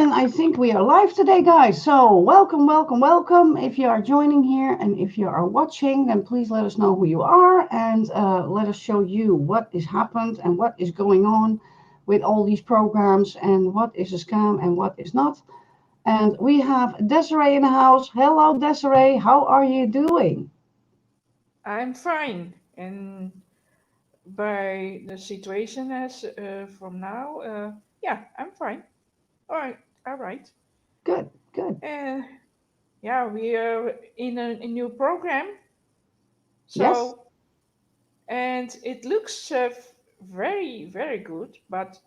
And I think we are live today, guys. So welcome, welcome, welcome. If you are joining here and if you are watching, then please let us know who you are and let us show you what is happened and what is going on with all these programs and what is a scam and what is not. And we have Desiree in the house. Hello, Desiree. How are you doing? I'm fine, and by the situation as from now, yeah, I'm fine. All right, all right. Good, good. Uh, yeah, we are in a new program, Yes. so and it looks very, very good. But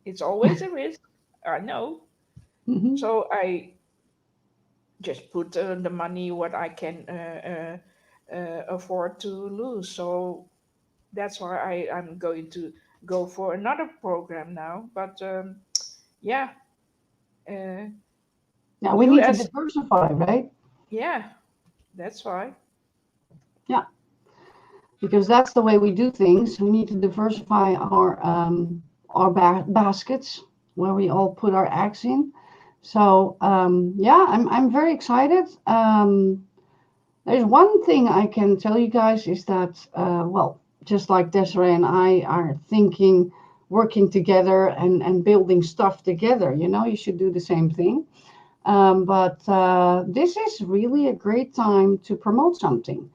it's always a risk. I know. Hmm. So I just put the money what I can afford to lose. So that's why I'm going to go for another program now. But yeah, uh, Now we you need to as diversify, right? yeah, that's why. Yeah, because that's the way we do things. We need to diversify our baskets where we all put our eggs in. So yeah, I'm very excited. There's one thing I can tell you guys is that well, just like Desiree and I are thinking, working together and building stuff together. You know, you should do the same thing. But this is really a great time to promote something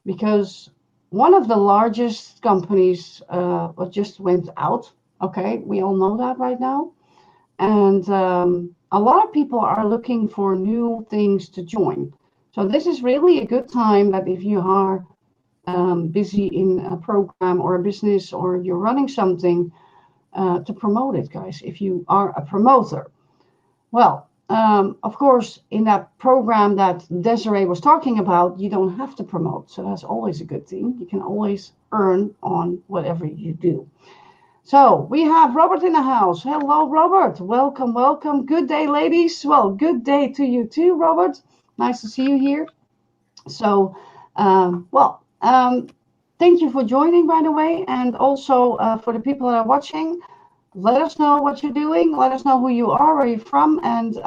because one of the largest companies just went out. Okay, we all know that right now, and a lot of people are looking for new things to join. So this is really a good time that if you are busy in a program or a business or you're running something to promote it, guys. If you are a promoter, well, of course, in that program that Desiree was talking about, you don't have to promote. So that's always a good thing. You can always earn on whatever you do. So we have Robert in the house. Hello, Robert. Welcome, welcome. Good day, ladies. Well, good day to you too, Robert. Nice to see you here. So, thank you for joining, by the way. And also for the people that are watching, let us know what you're doing. Let us know who you are, where you're from, and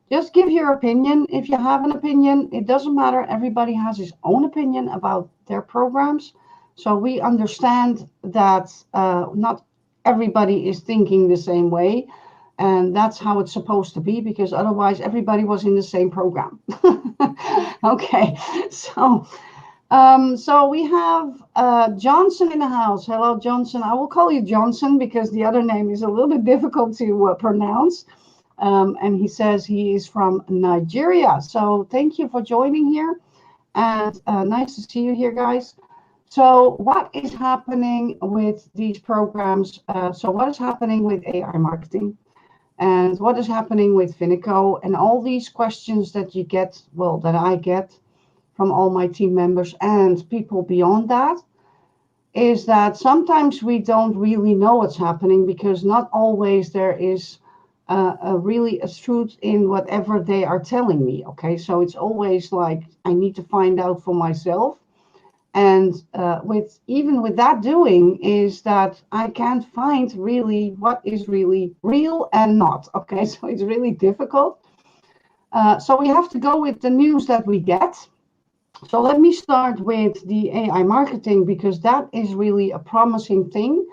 just give your opinion. If you have an opinion, it doesn't matter. Everybody has his own opinion about their programs. So we understand that not everybody is thinking the same way. And that's how it's supposed to be because otherwise everybody was in the same program. Okay, so so we have Johnson in the house. Hello, Johnson. I will call you Johnson because the other name is a little bit difficult to pronounce. And he says he is from Nigeria. So thank you for joining here. And nice to see you here, guys. So what is happening with these programs? So what is happening with AI marketing? And what is happening with Finico? And all these questions that you get, well, that I get from all my team members and people beyond that is that sometimes we don't really know what's happening because not always there is really a truth in whatever they are telling me. Okay, so it's always like I need to find out for myself. And with even with that doing is that I can't find really what is really real and not. Okay, so it's really difficult. So we have to go with the news that we get. So let me start with the AI marketing because that is really a promising thing.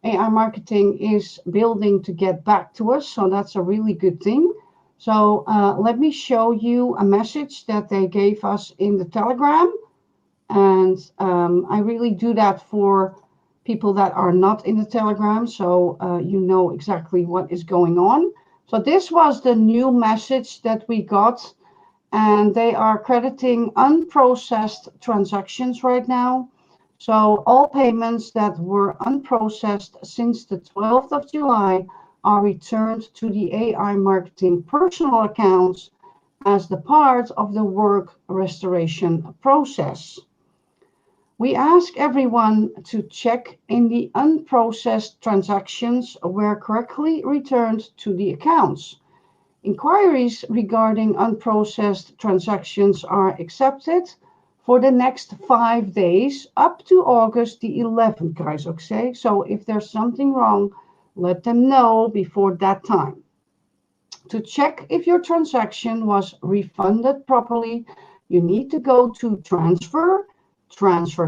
AI marketing is building to get back to us, so that's a really good thing. So let me show you a message that they gave us in the Telegram. And I really do that for people that are not in the Telegram, so you know exactly what is going on. So this was the new message that we got and they are crediting unprocessed transactions right now. So all payments that were unprocessed since the 12th of July are returned to the AI marketing personal accounts as the part of the work restoration process. We ask everyone to check in the unprocessed transactions were correctly returned to the accounts. Inquiries regarding unprocessed transactions are accepted for the next 5 days up to August the 11th, guys. Okay, so if there's something wrong, let them know before that time. To check if your transaction was refunded properly, you need to go to transfer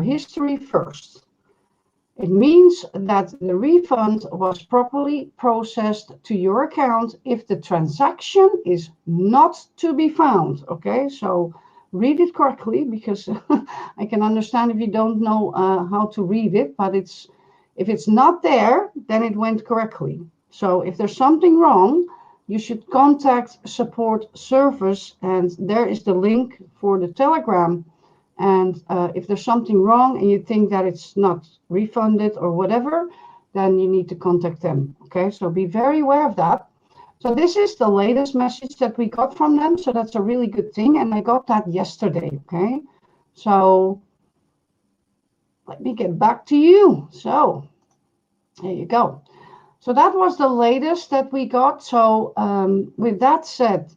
history first. It means that the refund was properly processed to your account if the transaction is not to be found. Okay, so read it correctly, because I can understand if you don't know how to read it, but if it's not there, then it went correctly. So if there's something wrong, you should contact support service, and there is the link for the Telegram. And if there's something wrong and you think that it's not refunded or whatever, then you need to contact them. Okay, so be very aware of that. So this is the latest message that we got from them. So that's a really good thing. And I got that yesterday. Okay, so let me get back to you. So there you go. So that was the latest that we got. So with that said,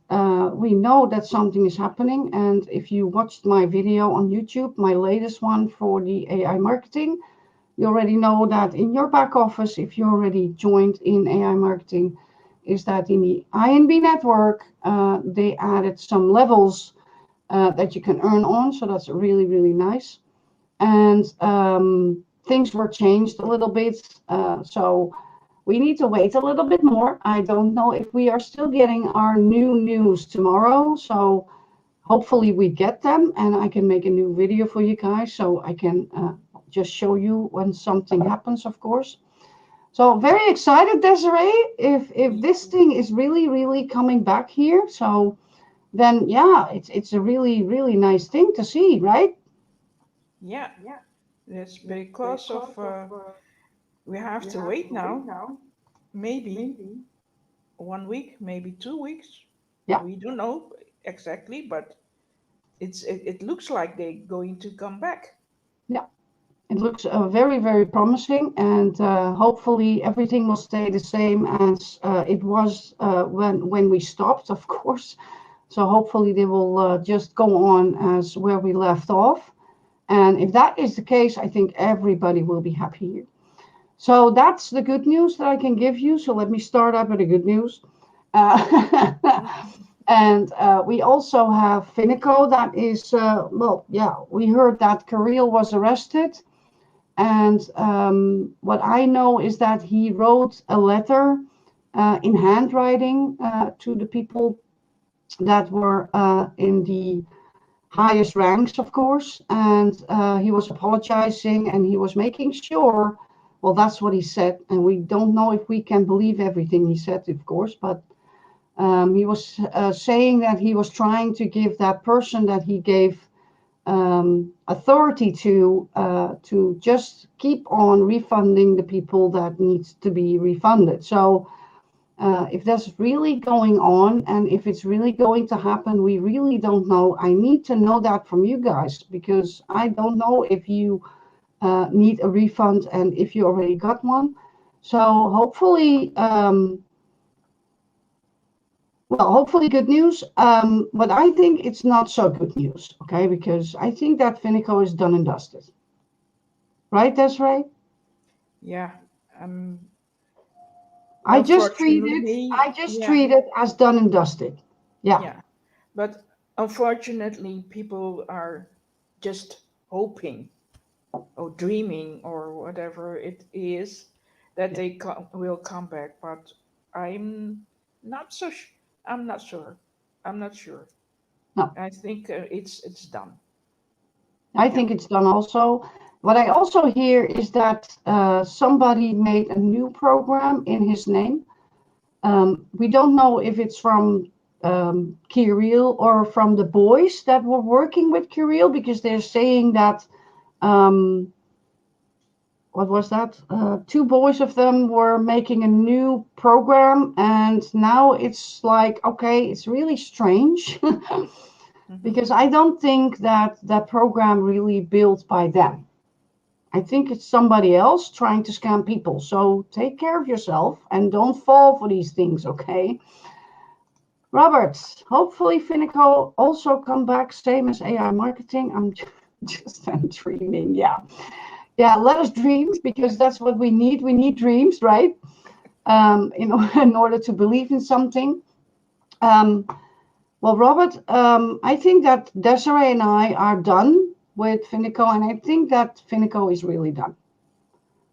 we know that something is happening. And if you watched my video on YouTube, my latest one for the AI marketing, you already know that in your back office, if you already joined in AI marketing, is that in the INB network, they added some levels that you can earn on. So that's really, really nice. And things were changed a little bit. So we need to wait a little bit more. I don't know if we are still getting our new news tomorrow. So hopefully we get them, and I can make a new video for you guys, so I can just show you when something happens, of course. So very excited, Desiree, if this thing is really, really coming back here. So then, yeah, it's a really, really nice thing to see, right? Yeah, that's because of we have to wait now. Maybe 1 week, maybe 2 weeks. Yeah, We don't know exactly, but it looks like they're going to come back. yeah. It looks very, very promising, and hopefully everything will stay the same as it was when we stopped, of course. So hopefully they will just go on as where we left off. And if that is the case, I think everybody will be happy here. So that's the good news that I can give you. So let me start up with the good news. Uh, and we also have Finico. That is, well, yeah, we heard that Kirill was arrested. And what I know is that he wrote a letter in handwriting to the people that were in the highest ranks, of course. And he was apologizing, and he was making sure, well, that's what he said. And we don't know if we can believe everything he said, of course, but he was saying that he was trying to give that person that he gave authority to just keep on refunding the people that needs to be refunded. So if that's really going on, and if it's really going to happen, we really don't know. I need to know that from you guys, because I don't know if you need a refund and if you already got one. So hopefully, well, hopefully good news. But I think it's not so good news, okay? Because I think that Finico is done and dusted. Right, Desiree? Yeah, um, I just treat it, unfortunately, I just yeah, treat it as done and dusted. Yeah, yeah. But unfortunately, people are just hoping or dreaming or whatever it is that yeah. they will come back. But I'm not so. I'm not sure. I'm not sure. No, I think it's done. I Yeah. think it's done also. What I also hear is that somebody made a new program in his name. We don't know if it's from Kirill or from the boys that were working with Kirill, because they're saying that um, what was that? Two boys of them were making a new program, and now it's like, okay, it's really strange Hmm. because I don't think that that program really built by them. I think it's somebody else trying to scam people. So take care of yourself and don't fall for these things, okay? Robert, hopefully Finico also come back, same as AI marketing. I'm just I'm dreaming, yeah. Yeah, let us dream, because that's what we need. We need dreams, right? In order to believe in something. Um, well, Robert, I think that Desiree and I are done with Finico, and I think that Finico is really done.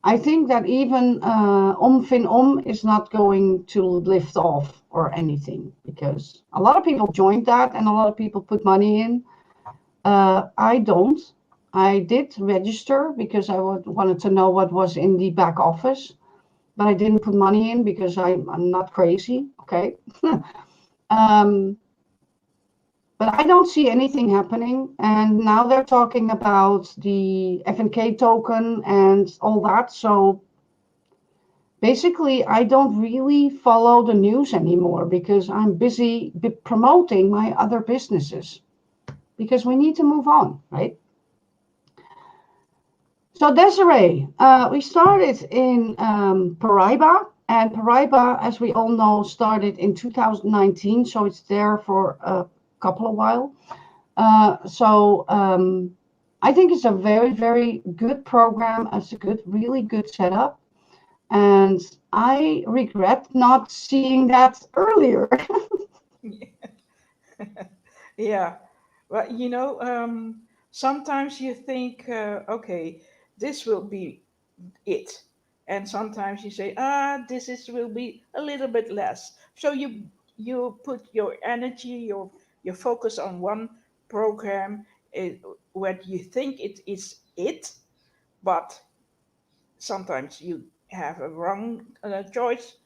I think that even Om is not going to lift off or anything because a lot of people joined that and a lot of people put money in. I don't. I did register because wanted to know what was in the back office, but I didn't put money in because I'm not crazy. Okay. um, but I don't see anything happening. And now they're talking about the FNK token and all that. So basically, I don't really follow the news anymore because I'm busy promoting my other businesses because we need to move on, right? So Desiree, we started in Paraiba, and Paraiba, as we all know, started in 2019, so it's there for a couple of while. So I think it's a very, very good program. It's a really good setup, and I regret not seeing that earlier. Yeah. Well, sometimes you think, okay, this will be it. And sometimes you say, this is will be a little bit less. So you put your energy, your focus on one program, what you think it is it, but sometimes you have a wrong choice,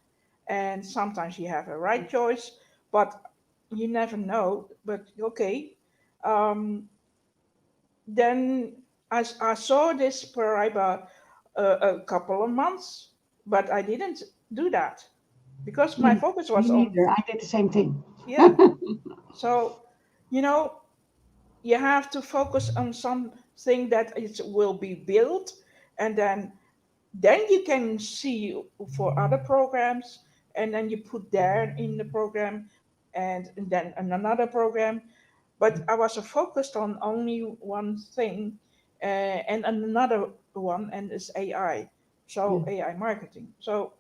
and sometimes you have a right choice, but you never know. But okay, um, then I saw this Paraiba a couple of months, but I didn't do that because my Me, focus me was on, neither. I did the same thing. yeah. So, you know, you have to focus on something that it will be built, and then you can see for other programs, and then you put there in the program, and then in another program. But I was focused on only one thing, and another one, and it's AI. Yeah, So AI marketing. So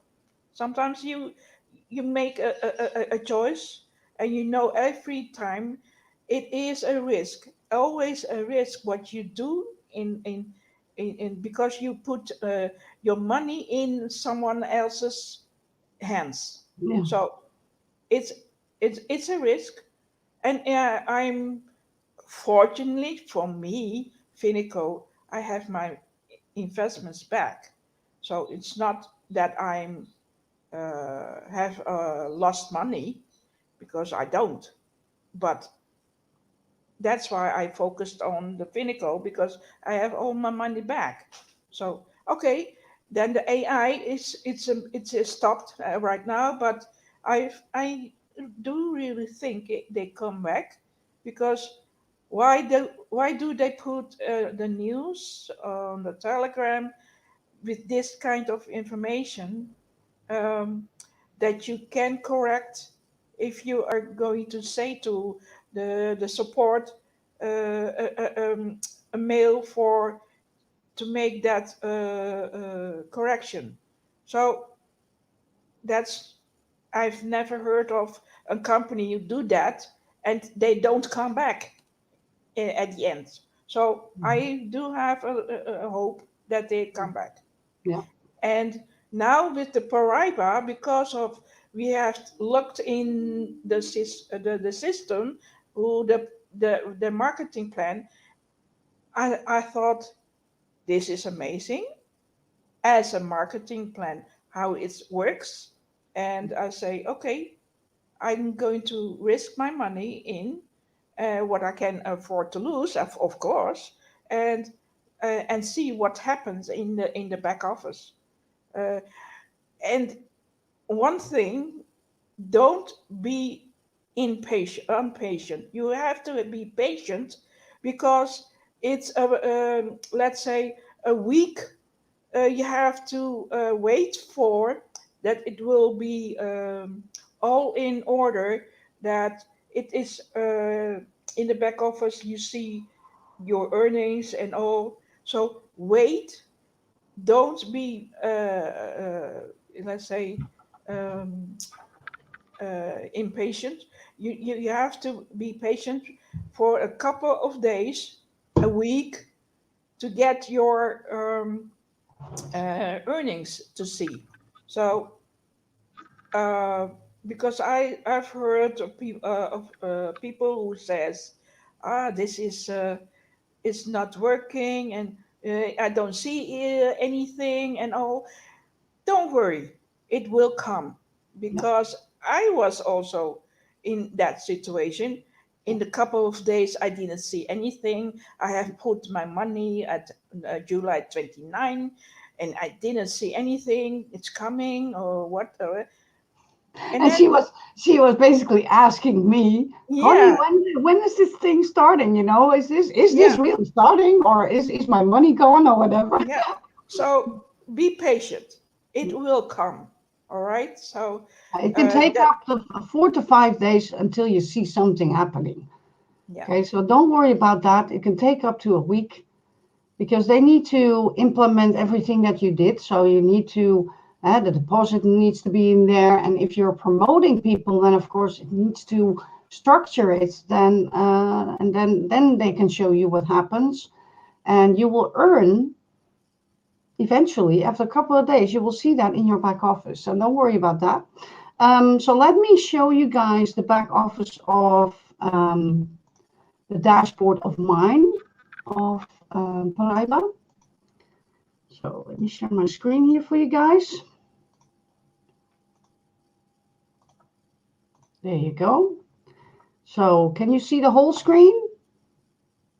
sometimes you make a choice, and you know every time it is a risk, always a risk what you do in because you put your money in someone else's hands. yeah, So it's it's a risk, and I'm fortunately for me, Finico, I have my investments back. So it's not that I'm have lost money, because I don't. But that's why I focused on the Pinnacle, because I have all my money back. So okay, then the AI it's stopped right now, but I do really think they come back, because why do they put the news on the Telegram with this kind of information, um, that you can correct if you are going to say to the support, a mail for to make that correction. So that's I've never heard of a company who do that and they don't come back at the end. So I do have a hope that they come back. yeah, And now with the Paraiba, because of we have looked in the system, who the marketing plan, I thought this is amazing as a marketing plan how it works, and I say okay, I'm going to risk my money in what I can afford to lose, of course, and see what happens in the back office. Uh, and one thing, don't be impatient. You have to be patient, because it's let's say a week. You have to wait for that it will be all in order, that it is in the back office. You see your earnings and all. So wait. Don't be let's say um, impatient. You have to be patient for a couple of days, a week, to get your earnings to see. So uh, because I've heard of people who says, this is not working, and I don't see anything and all. Don't worry, it will come, Yeah. because I was also in that situation. In the couple of days, I didn't see anything. I have put my money at July 29, and I didn't see anything. It's coming or what? And And then, she was basically asking me, honey, yeah, when is this thing starting? You know, is this yeah, really starting, or is my money gone or whatever? yeah. So be patient. It will come. All right. So It can take that, up to 4 to 5 days until you see something happening. yeah, Okay, so don't worry about that. It can take up to a week because they need to implement everything that you did. So you need to, the deposit needs to be in there. And if you're promoting people, then of course it needs to structure it. And then they can show you what happens, and you will earn eventually after a couple of days. You will see that in your back office. So don't worry about that. So let me show you guys the back office of the dashboard of mine of Paraiba. So let me share my screen here for you guys. There you go. So can you see the whole screen?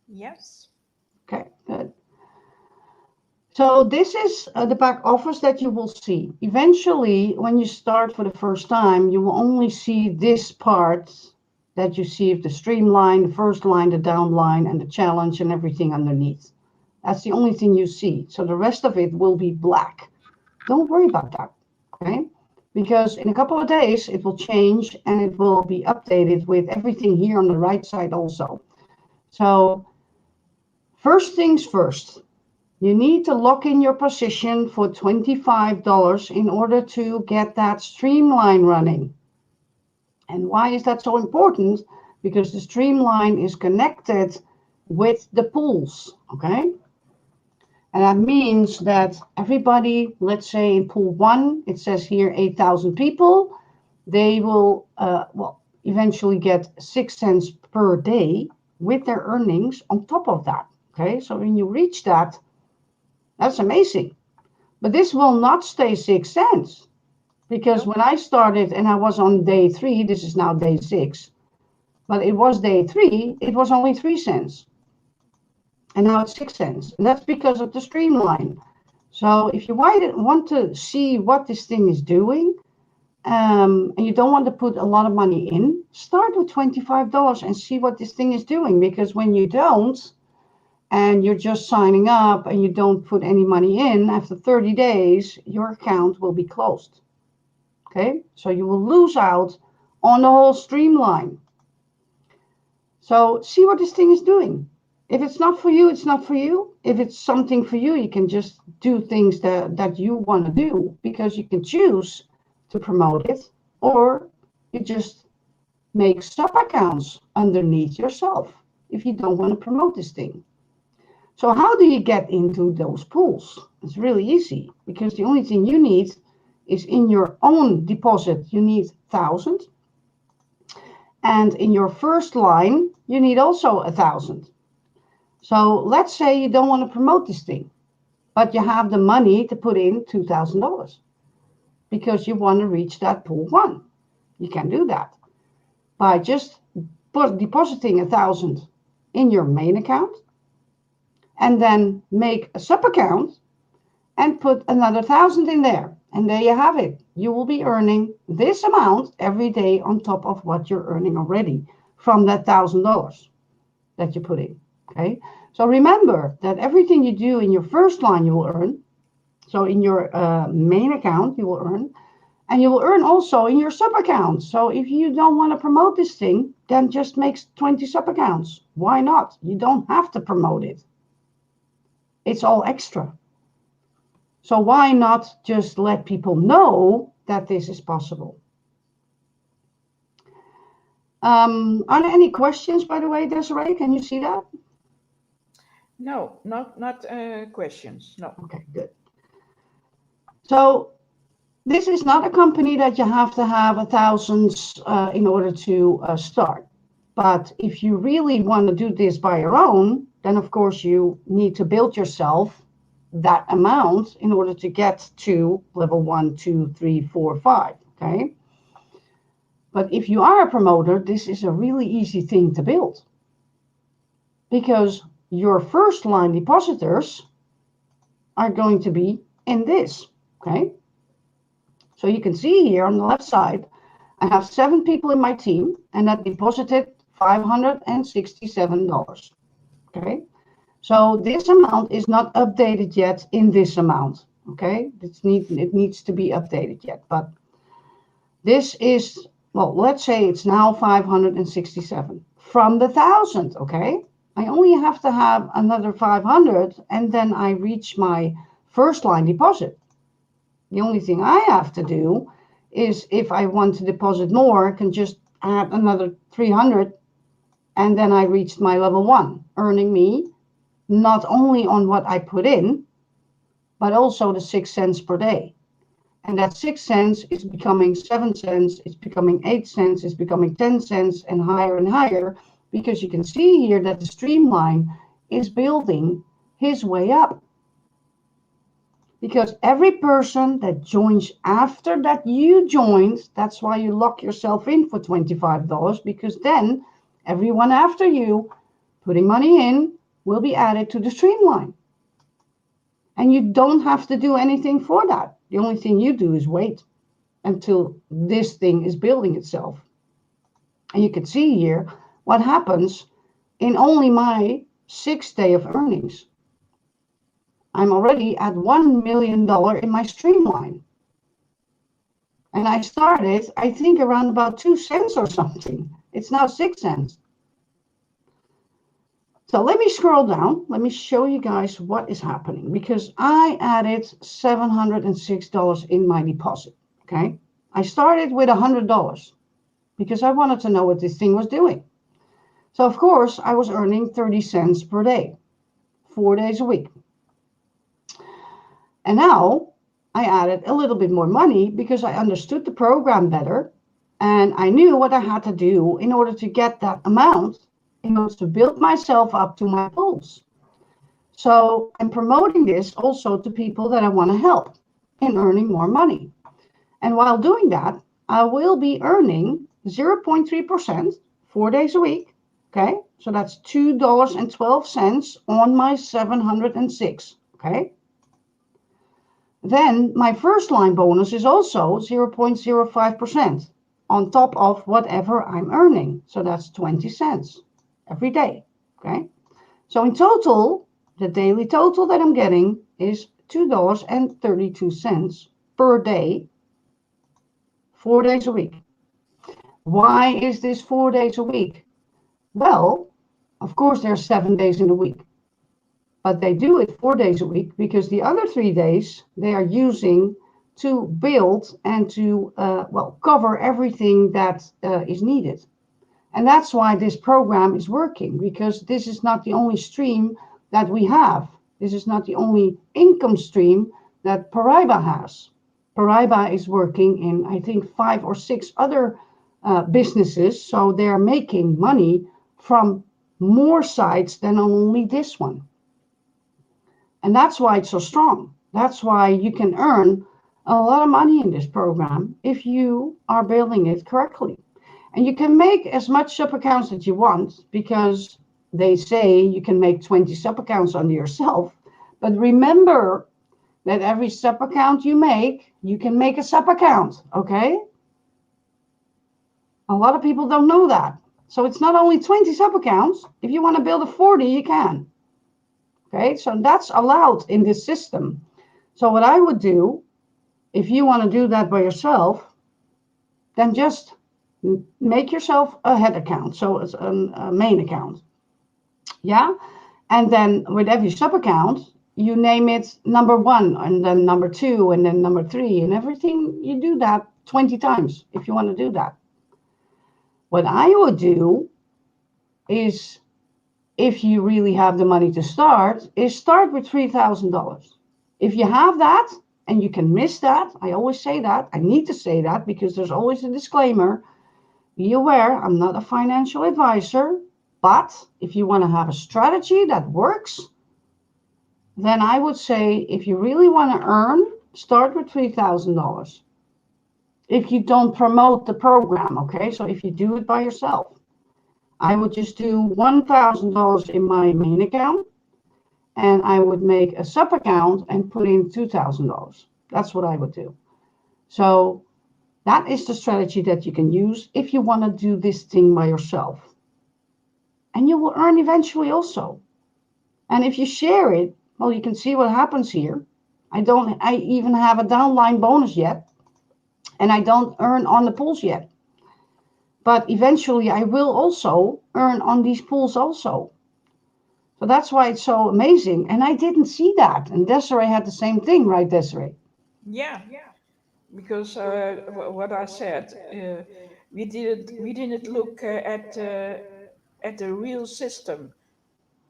yes, Okay, good. So this is the back office that you will see. Eventually, when you start for the first time, you will only see this part that you see of the streamline, the first line, the down line, and the challenge and everything underneath. That's the only thing you see. So the rest of it will be black. Don't worry about that, okay? Because in a couple of days, it will change and it will be updated with everything here on the right side also. So first things first, you need to lock in your position for $25 in order to get that streamline running. And why is that so important? Because the streamline is connected with the pools, okay? And that means that everybody, let's say in pool one, it says here 8,000 people, they will, eventually get 6 cents per day with their earnings on top of that. Okay, so when you reach that, that's amazing. But this will not stay 6 cents, because nope, when I started and I was on day 3, this is now day 6, but it was day 3, it was only 3 cents. And now it's 6 cents. And that's because of the streamline. So if you want to see what this thing is doing, and you don't want to put a lot of money in, start with $25 and see what this thing is doing. Because when you don't, and you're just signing up and you don't put any money in, after 30 days, your account will be closed. Okay, so you will lose out on the whole streamline. So see what this thing is doing. If it's not for you, it's not for you. If it's something for you, you can just do things that you want to do, because you can choose to promote it, or you just make sub accounts underneath yourself if you don't want to promote this thing. So how do you get into those pools? It's really easy, because the only thing you need is in your own deposit, you need 1,000. And in your first line, you need also 1,000. So let's say you don't want to promote this thing, but you have the money to put in $2,000 because you want to reach that pool one. You can do that by just depositing 1,000 in your main account, and then make a sub account and put another 1,000 in there. And there you have it. You will be earning this amount every day on top of what you're earning already from that $1,000 that you put in. Okay. So remember that everything you do in your first line, you will earn. So in your main account, you will earn. And you will earn also in your sub accounts. So if you don't want to promote this thing, then just make 20 sub accounts. Why not? You don't have to promote it. It's all extra. So why not just let people know that this is possible? Are there any questions, by the way, Desiree? Can you see that? No, not questions. No. Okay, good. So this is not a company that you have to have a thousands in order to start. But if you really want to do this by your own, then of course you need to build yourself that amount in order to get to level 1, 2, 3, 4, 5. Okay. But if you are a promoter, this is a really easy thing to build because your first line depositors are going to be in this. Okay. So you can see here on the left side, I have 7 people in my team and that deposited $567. Okay. So this amount is not updated yet in this amount. Okay. It needs to be updated yet. But this is, well, let's say it's now 567 from the 1,000. Okay. I only have to have another 500 and then I reach my first line deposit. The only thing I have to do is if I want to deposit more, I can just add another 300 and then I reached my level 1, earning me not only on what I put in, but also the 6 cents per day. And that 6 cents is becoming 7 cents, it's becoming 8 cents, it's becoming 10 cents and higher because you can see here that the streamline is building his way up. Because every person that joins after that you joined, that's why you lock yourself in for $25, because then everyone after you putting money in will be added to the streamline. And you don't have to do anything for that. The only thing you do is wait until this thing is building itself. And you can see here what happens in only my 6th day of earnings. I'm already at $1 million in my streamline. And I started, I think, around about 2 cents or something. It's now 6 cents. So let me scroll down. Let me show you guys what is happening because I added $706 in my deposit. Okay. I started with $100 because I wanted to know what this thing was doing. So of course I was earning 30 cents per day, 4 days a week. And now I added a little bit more money because I understood the program better and I knew what I had to do in order to get that amount in order to build myself up to my goals. So I'm promoting this also to people that I want to help in earning more money. And while doing that, I will be earning 0.3%, 4 days a week. Okay, so that's $2.12 on my 706. Okay. Then my first line bonus is also 0.05% on top of whatever I'm earning. So that's 20 cents every day. Okay. So in total, the daily total that I'm getting is $2.32 per day, 4 days a week. Why is this 4 days a week? Well, of course, there's 7 days in a week. But they do it 4 days a week because the other 3 days they are using to build and to, cover everything that is needed. And that's why this program is working, because this is not the only stream that we have. This is not the only income stream that Paraiba has. Paraiba is working in, I think, 5 or 6 other businesses. So they're making money from more sites than only this one. And that's why it's so strong. That's why you can earn a lot of money in this program if you are building it correctly. And you can make as much sub accounts that you want because they say you can make 20 sub accounts under yourself. But remember that every sub account you can make a sub account. Okay. A lot of people don't know that. So it's not only 20 sub accounts. If you want to build a 40, you can. Okay, so that's allowed in this system. So what I would do, if you want to do that by yourself, then just make yourself a head account. So it's a main account. Yeah. And then with every sub account, you name it number 1 and then number 2 and then number 3 and everything. You do that 20 times if you want to do that. What I would do is, if you really have the money to start, is start with $3,000. If you have that and you can miss that, I always say that. I need to say that because there's always a disclaimer. Be aware, I'm not a financial advisor, but if you want to have a strategy that works, then I would say if you really want to earn, start with $3,000. If you don't promote the program, okay? So if you do it by yourself, I would just do $1,000 in my main account, and I would make a sub account and put in $2,000. That's what I would do. So that is the strategy that you can use if you want to do this thing by yourself. And you will earn eventually also. And if you share it, well, you can see what happens here. I even have a downline bonus yet, and I don't earn on the pools yet. But eventually I will also earn on these pools also. So that's why it's so amazing. And I didn't see that. And Desiree had the same thing, right, Desiree? Yeah, because what I said, we didn't look at the real system.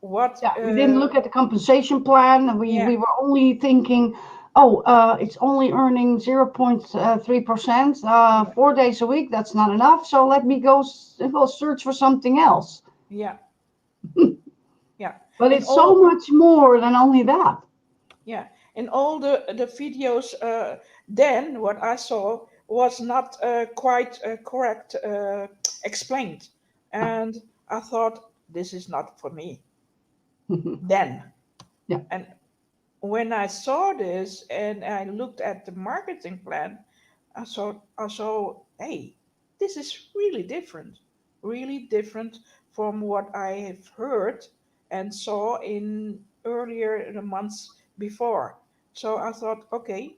What? Yeah, we didn't look at the compensation plan. Yeah, We were only thinking, oh, it's only earning 0.3%, yeah, 4 days a week. That's not enough. So let me go well, search for something else. yeah, yeah. But And it's so all, much more than only that. yeah, and all the videos. Then what I saw was not quite correct explained, and I thought this is not for me. Then, Yeah, and when I saw this and I looked at the marketing plan, I saw, hey, this is really different from what I have heard and saw in earlier the months before. So I thought, okay,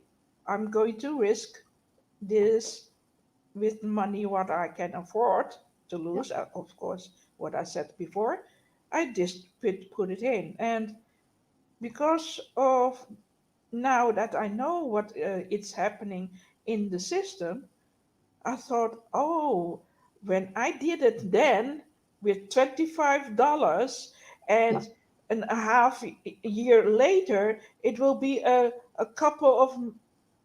I'm going to risk this with money what I can afford to yeah, lose. Of course, what I said before, I just put it in, and because of now that I know what it's happening in the system, I thought, oh, when I did it then with $25 yeah. and a half year later, it will be a couple of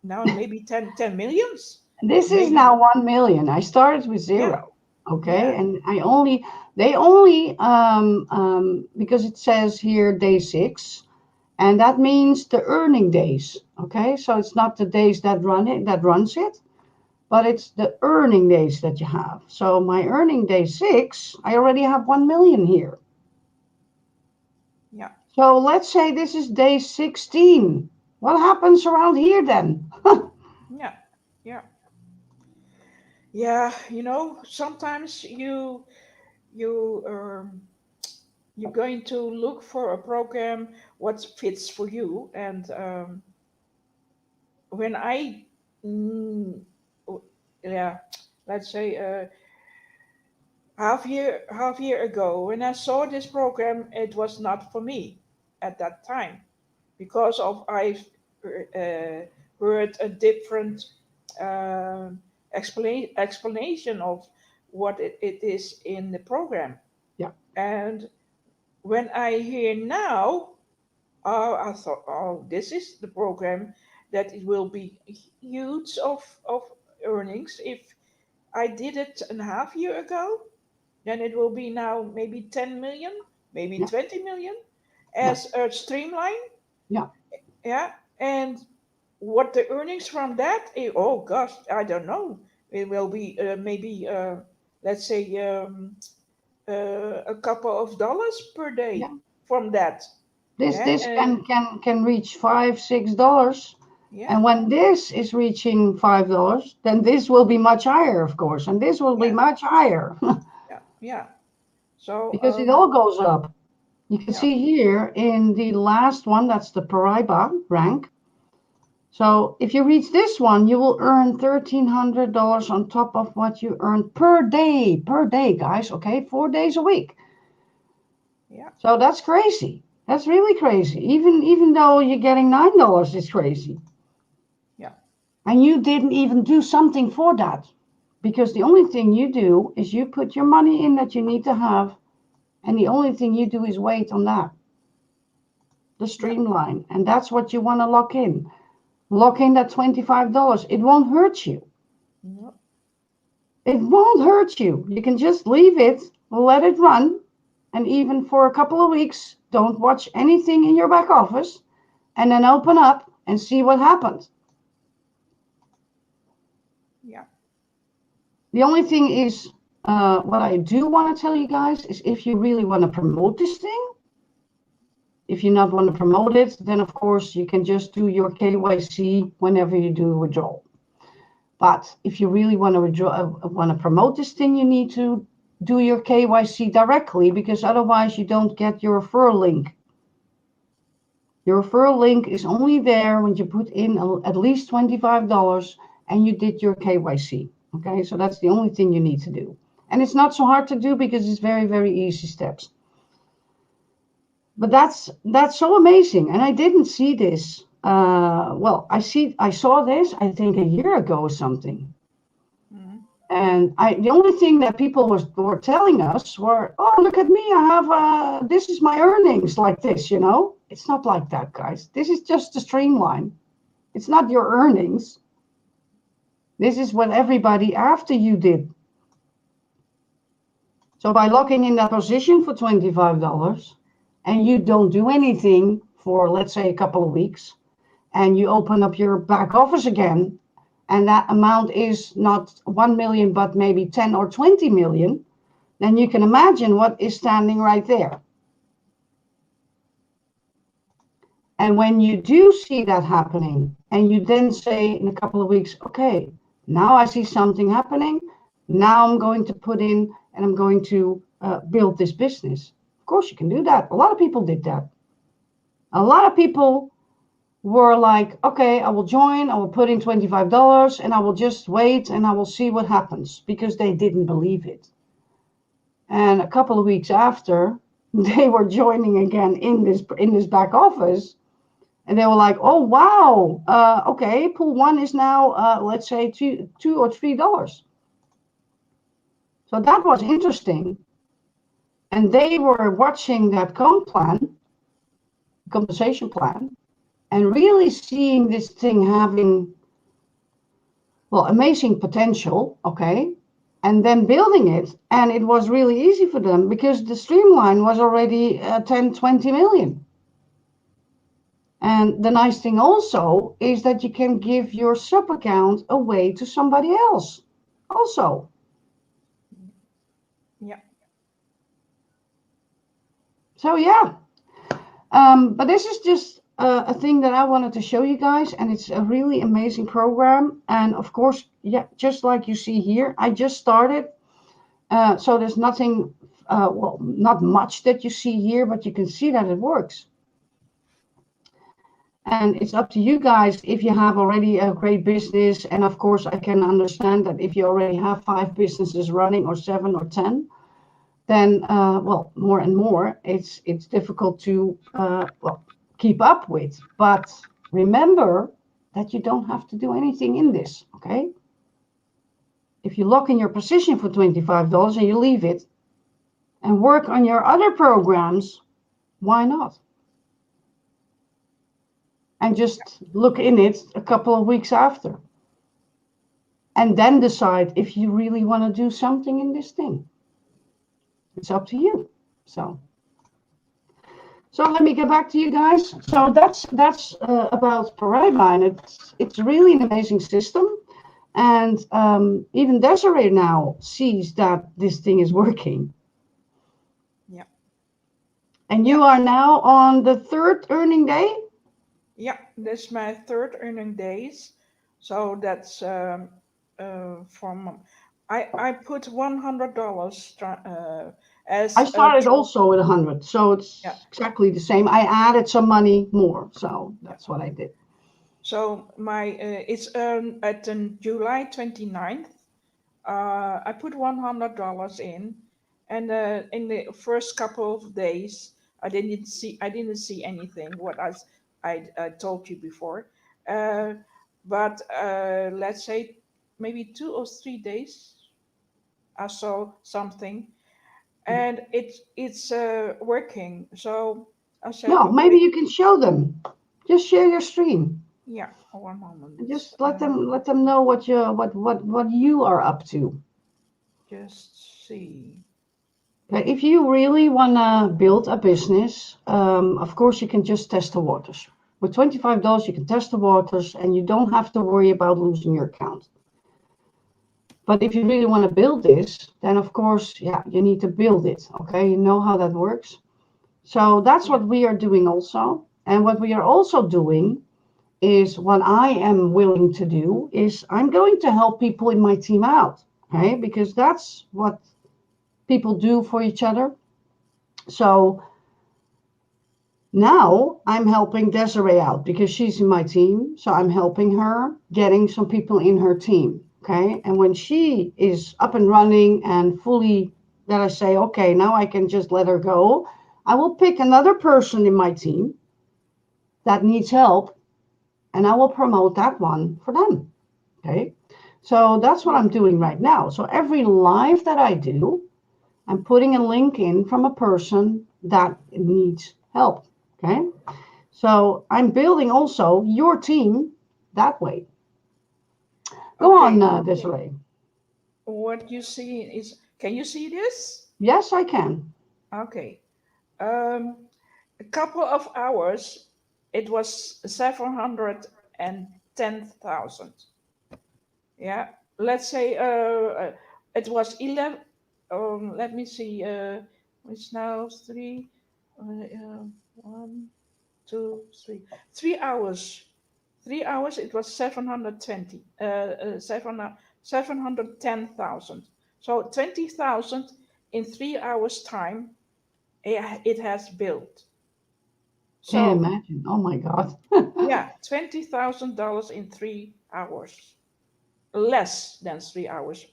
now maybe 10 millions. This is Maybe, now 1 million. I started with yeah, zero. Okay. yeah, And they only, because it says here day 6, and that means the earning days. Okay. So it's not the days that runs it, but it's the earning days that you have. So my earning day 6, I already have 1 million here. yeah, So let's say this is day 16. What happens around here then? yeah, yeah. Yeah, sometimes you you're going to look for a program what fits for you, and when I mm, w- yeah, let's say half year ago when I saw this program, it was not for me at that time because of I heard a different explanation of what it is in the program. Yeah, And when I hear now, I thought, oh, this is the program that it will be huge of earnings. If I did it a half year ago, then it will be now maybe 10 million, maybe yeah, 20 million yeah, as a streamline. yeah. Yeah. And what the earnings from that, oh gosh, I don't know. It will be maybe, let's say, a couple of dollars per Yeah. day from that. This Yeah. this can reach $5, $6. Yeah. And when this is reaching $5, then this will be much higher, of course, and this will be Yeah. much higher Yeah. Yeah. So, because it all goes up. You can yeah. see here in the last one, that's the Paraiba rank. So if you reach this one, you will earn $1,300 on top of what you earn per day, guys. Okay, 4 days a week. Yeah. So that's crazy. That's really crazy. Even though you're getting $9, it's crazy. Yeah. And you didn't even do something for that. because the only thing you do is you put your money in that you need to have, and the only thing you do is wait on that, the Yeah. streamline. And that's what you want to lock in. Lock in that $25. It won't hurt you. No. It won't hurt you. You can just leave it, let it run, and even for a couple of weeks, don't watch anything in your back office, and then open up and see what happens. Yeah. The only thing is, what I do want to tell you guys is if you really want to promote this thing, if you not want to promote it, then of course you can just do your KYC whenever you do a withdrawal. But if you really want to want to promote this thing, you need to do your KYC directly, because otherwise you don't get your referral link. Your referral link is only there when you put in at least $25 and you did your KYC. Okay, so that's the only thing you need to do. And it's not so hard to do because it's very, very easy steps. But that's so amazing. And I didn't see this. Well, I saw this, I think a year ago or something. Mm. And the only thing that people were telling us were, oh, look at me, I have, this is my earnings like this, you know? It's not like that, guys. This is just a streamline. It's not your earnings. This is what everybody after you did. So by locking in that position for $25 and you don't do anything for, let's say, a couple of weeks, and you open up your back office again, and that amount is not 1 million, but maybe 10 or 20 million, then you can imagine what is standing right there. And when you do see that happening, and you then say in a couple of weeks, okay, now I see something happening, now I'm going to put in and I'm going to build this business. Of course, you can do that. A lot of people did that. A lot of people were like, okay, I will join, I will put in $25 and I will just wait and I will see what happens, because they didn't believe it. And a couple of weeks after, they were joining again in this back office, and they were like, oh wow, okay, pool one is now let's say $2 or $3. So that was interesting. And they were watching that compensation plan, and really seeing this thing having, well, amazing potential, okay, and then building it. And it was really easy for them because the streamline was already 10, 20 million. And the nice thing also is that you can give your sub account away to somebody else also. Yeah. So yeah, but this is just a thing that I wanted to show you guys, and it's a really amazing program. And of course, yeah, just like you see here, I just started. So there's nothing, well, not much that you see here, but you can see that it works. And it's up to you guys if you have already a great business. And of course, I can understand that if you already have 5 businesses running, or 7 or 10, then, well, more and more, it's difficult to, well, keep up with. But remember that you don't have to do anything in this, okay? If you lock in your position for $25 and you leave it and work on your other programs, why not? And just look in it a couple of weeks after. And then decide if you really want to do something in this thing. It's up to you. So let me get back to you guys. So that's about Paraiba, and it's really an amazing system. And even Desiree now sees that this thing is working. Yeah. And Yeah. you are now on the 3rd earning day? Yeah. That's my third earning days. So that's from I put $100 I as a started also with 100, so yeah. it's exactly the same. I added some money more, so Yeah. that's what I did. So my it's at July 29th. I put $100 in, and in the first couple of days, I didn't see anything. I told you before, but let's say maybe 2 or 3 days I saw something, and it's working. So I said, No, maybe okay, you can show them. Just share your stream yeah, one moment, and just let them know what you are up to. just see. Okay, if you really wanna build a business, of course you can just test the waters. With $25, you can test the waters, and you don't have to worry about losing your account. But if you really want to build this, then of course, yeah, you need to build it. Okay, you know how that works. So that's Yeah, what we are doing also. And what we are also doing is what I am willing to do is I'm going to help people in my team out. Okay, because that's what people do for each other. So now I'm helping Desiree out because she's in my team. So I'm helping her getting some people in her team. Okay. And when she is up and running and fully, that I say, okay, now I can just let her go, I will pick another person in my team that needs help and I will promote that one for them. Okay. So that's what yeah, I'm doing right now. So every live that I do, I'm putting a link in from a person that needs help. Okay. So I'm building also your team that way. Go on, okay. Desiree. What you see is, can you see this? Yes, I can. Okay. A couple of hours, it was 710,000. Yeah, let's say it was 11. Let me see. It's now three, one, 2, 3 hours. 3 hours. It was 720. 710,000. So 20,000 in 3 hours time. It has built. Can you So imagine? Oh my God. yeah, $20,000 in 3 hours. Less than 3 hours.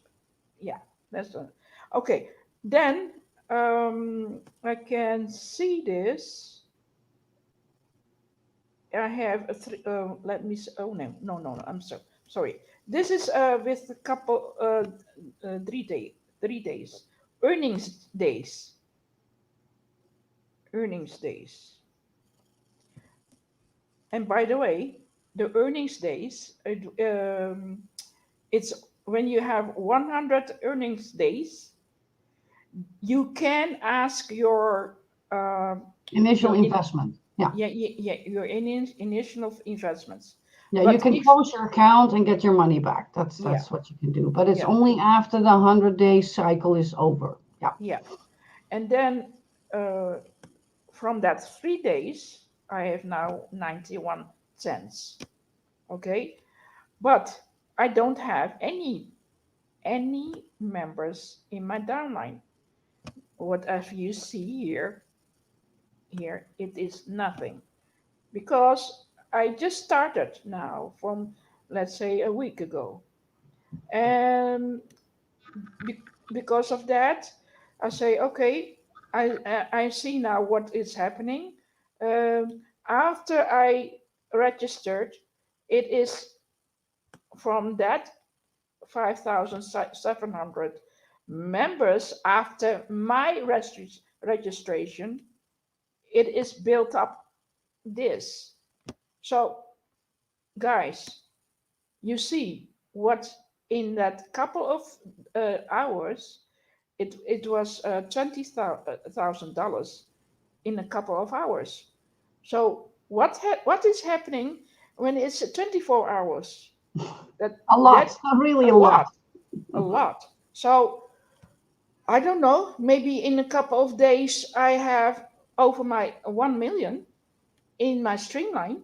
Yeah, that's the, okay. Then I can see this. I have a three. Let me. Oh no, no, no, no. I'm so sorry. This is with a couple 3 day, 3 days earnings days, earnings days. And by the way, the earnings days. It's when you have 100 earnings days, you can ask uh, Initial your in, investment. Yeah. yeah, yeah, yeah, your initial investments. Yeah, you But can if close your account and get your money back. That's yeah, that's what you can do. But it's yeah, only after the 100-day cycle is over. Yeah. yeah, and then uh, from that 3 days, I have now 91 cents. Okay, but I don't have any members in my downline. Whatever you see here, it is nothing because I just started now from, let's say, a week ago. And because of that, I say, okay, I see now what is happening. After I registered, it is from that 5,700 members after my registration, it is built up this. So, guys, you see what in that couple of hours, it was $20,000 in a couple of hours. So what is happening when it's 24 hours? That A that lot. Really a a lot. lot, a lot. So I don't know. Maybe in a couple of days I have over my 1 million in my streamline,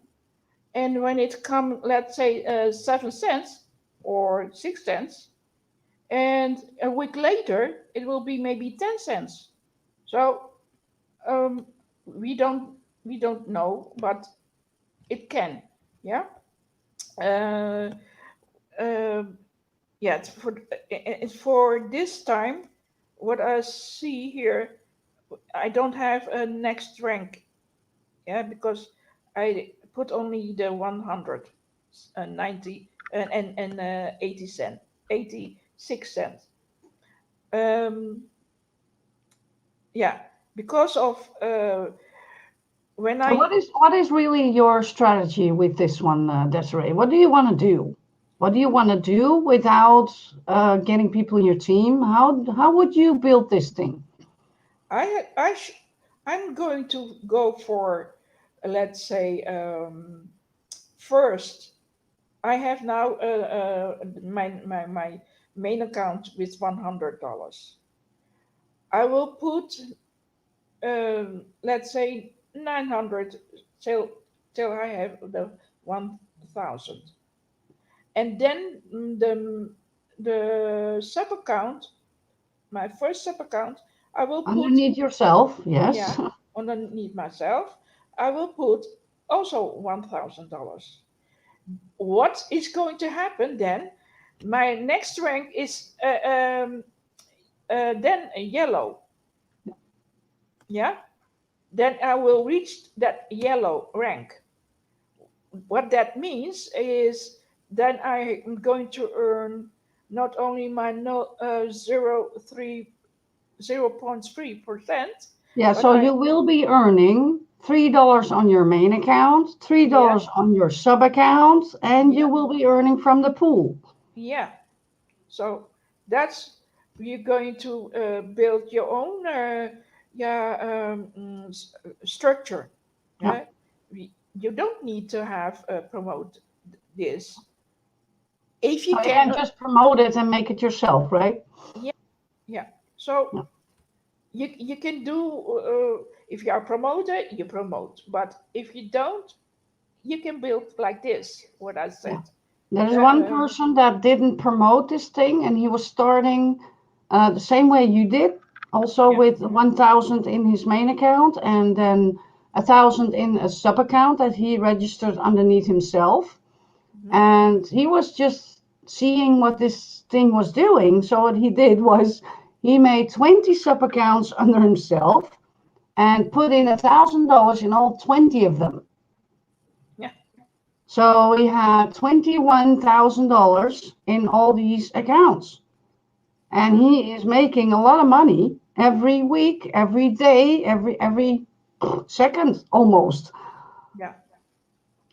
and when it come, let's say 7 cents or 6 cents, and a week later it will be maybe 10 cents. So um, we don't know, but it can. Yeah. Uh, uh, yeah. For this time, what I see here, I don't have a next rank. Yeah, because I put only the 190 and 80 cent. $0.86. Um, yeah, because of when So I what is really your strategy with this one, Desiree? What do you want to do? What do you want to do without getting people in your team? How would you build this thing? I had I sh- I'm going to go for, let's say, first I have now my main account with $100. I will put, let's say, 900 till I have the 1,000, and then the sub account, my first sub account, I will put, Underneath yourself, yeah, yes. underneath myself, I will put also $1,000. What is going to happen then? My next rank is then a yellow. Yeah, then I will reach that yellow rank. What that means is then I am going to earn not only my no, 0.3%, Yeah, but so I, you will be earning $3 on your main account, yeah, $3 on your sub account, and you yeah, will be earning from the pool. yeah. So that's, you're going to build your own yeah, structure. Yeah. Yeah, you don't need to have promote this if you So you can. can just promote it and make it yourself, right? Yeah, yeah. So Yeah. you can do, if you are a promoter, you promote, but if you don't, you can build like this. What I Yeah. said. There's Yeah, one person that didn't promote this thing, and he was starting the same way you did, also yeah. with 1,000 in his main account, and then 1,000 in a sub account that he registered underneath himself. Mhm. And he was just seeing what this thing was doing. So what he did was he made 20 sub accounts under himself and put in $1,000 in all 20 of them. Yeah. So we had $21,000 in all these accounts. And Mhm. he is making a lot of money every week, every day, every second almost, Yeah.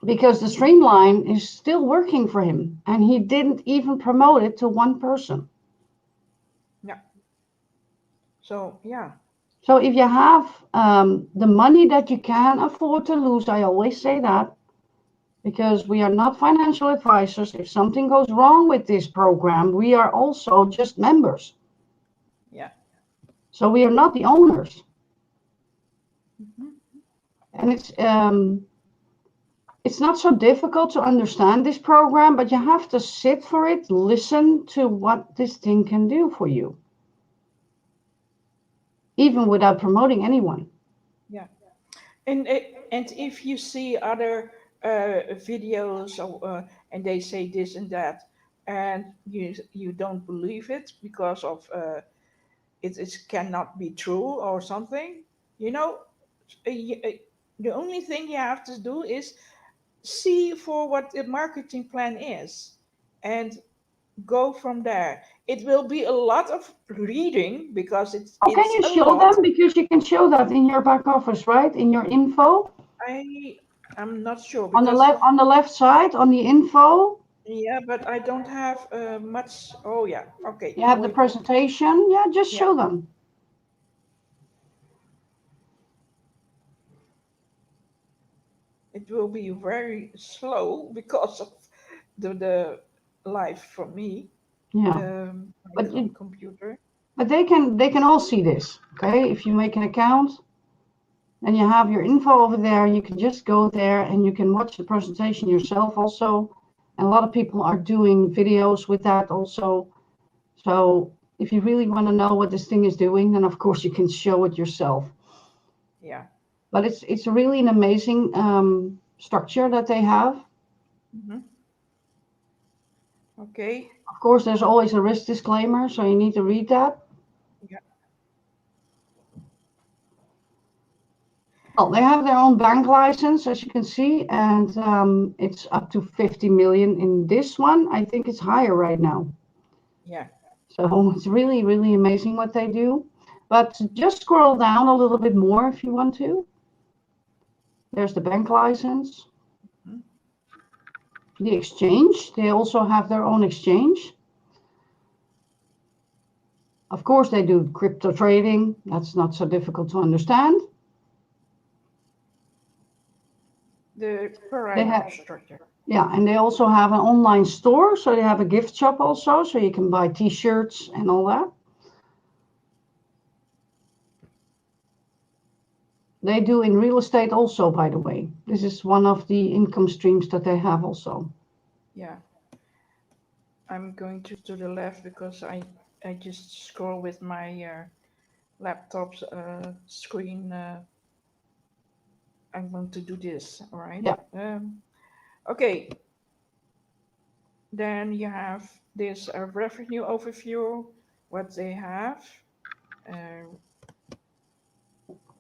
because the streamline is still working for him and he didn't even promote it to one person. Yeah. So yeah. So if you have the money that you can afford to lose, I always say that, because we are not financial advisors. If something goes wrong with this program, we are also just members. Yeah. So we are not the owners. Mhm. And it's not so difficult to understand this program, but you have to sit for it, listen to what this thing can do for you, even without promoting anyone. Yeah. And if you see other videos, and they say this and that, and you don't believe it because of it cannot be true or something, you know, the only thing you have to do is see for what the marketing plan is, and go from there. It will be a lot of reading because How can it's you a show lot. them? Because you can show that in your back office, right? In your info. I'm not sure On the because, left side, on the info, yeah, but I don't have much. Oh yeah, okay, you have the wait. presentation. Yeah, just Yeah, show them. it will be very slow because of the live for me, Yeah, my but computer. they can all see this. Okay, if you make an account and you have your info over there, you can just go there and you can watch the presentation yourself also. And a lot of people are doing videos with that also. So if you really want to know what this thing is doing, then of course you can show it yourself. Yeah. But it's really an amazing structure that they have. Hmm. Okay. Of course, there's always a risk disclaimer, so you need to read that. Yeah. Well, they have their own bank license, as you can see, and it's up to 50 million in this one. I think it's higher right now. Yeah. So it's really, really amazing what they do. But just scroll down a little bit more if you want to. There's the bank license, Mhm. the exchange. They also have their own exchange. Of course, they do crypto trading. That's not so difficult to understand. The They Paraiba have, structure. yeah, and they also have an online store. So they have a gift shop also, so you can buy t-shirts and all that. They do in real estate also, by the way. This is one of the income streams that they have also. Yeah. I'm going to the left because I just scroll with my laptop's screen. I'm going to do this. All right. Yeah, Okay. Then you have this revenue overview, what they have, uh,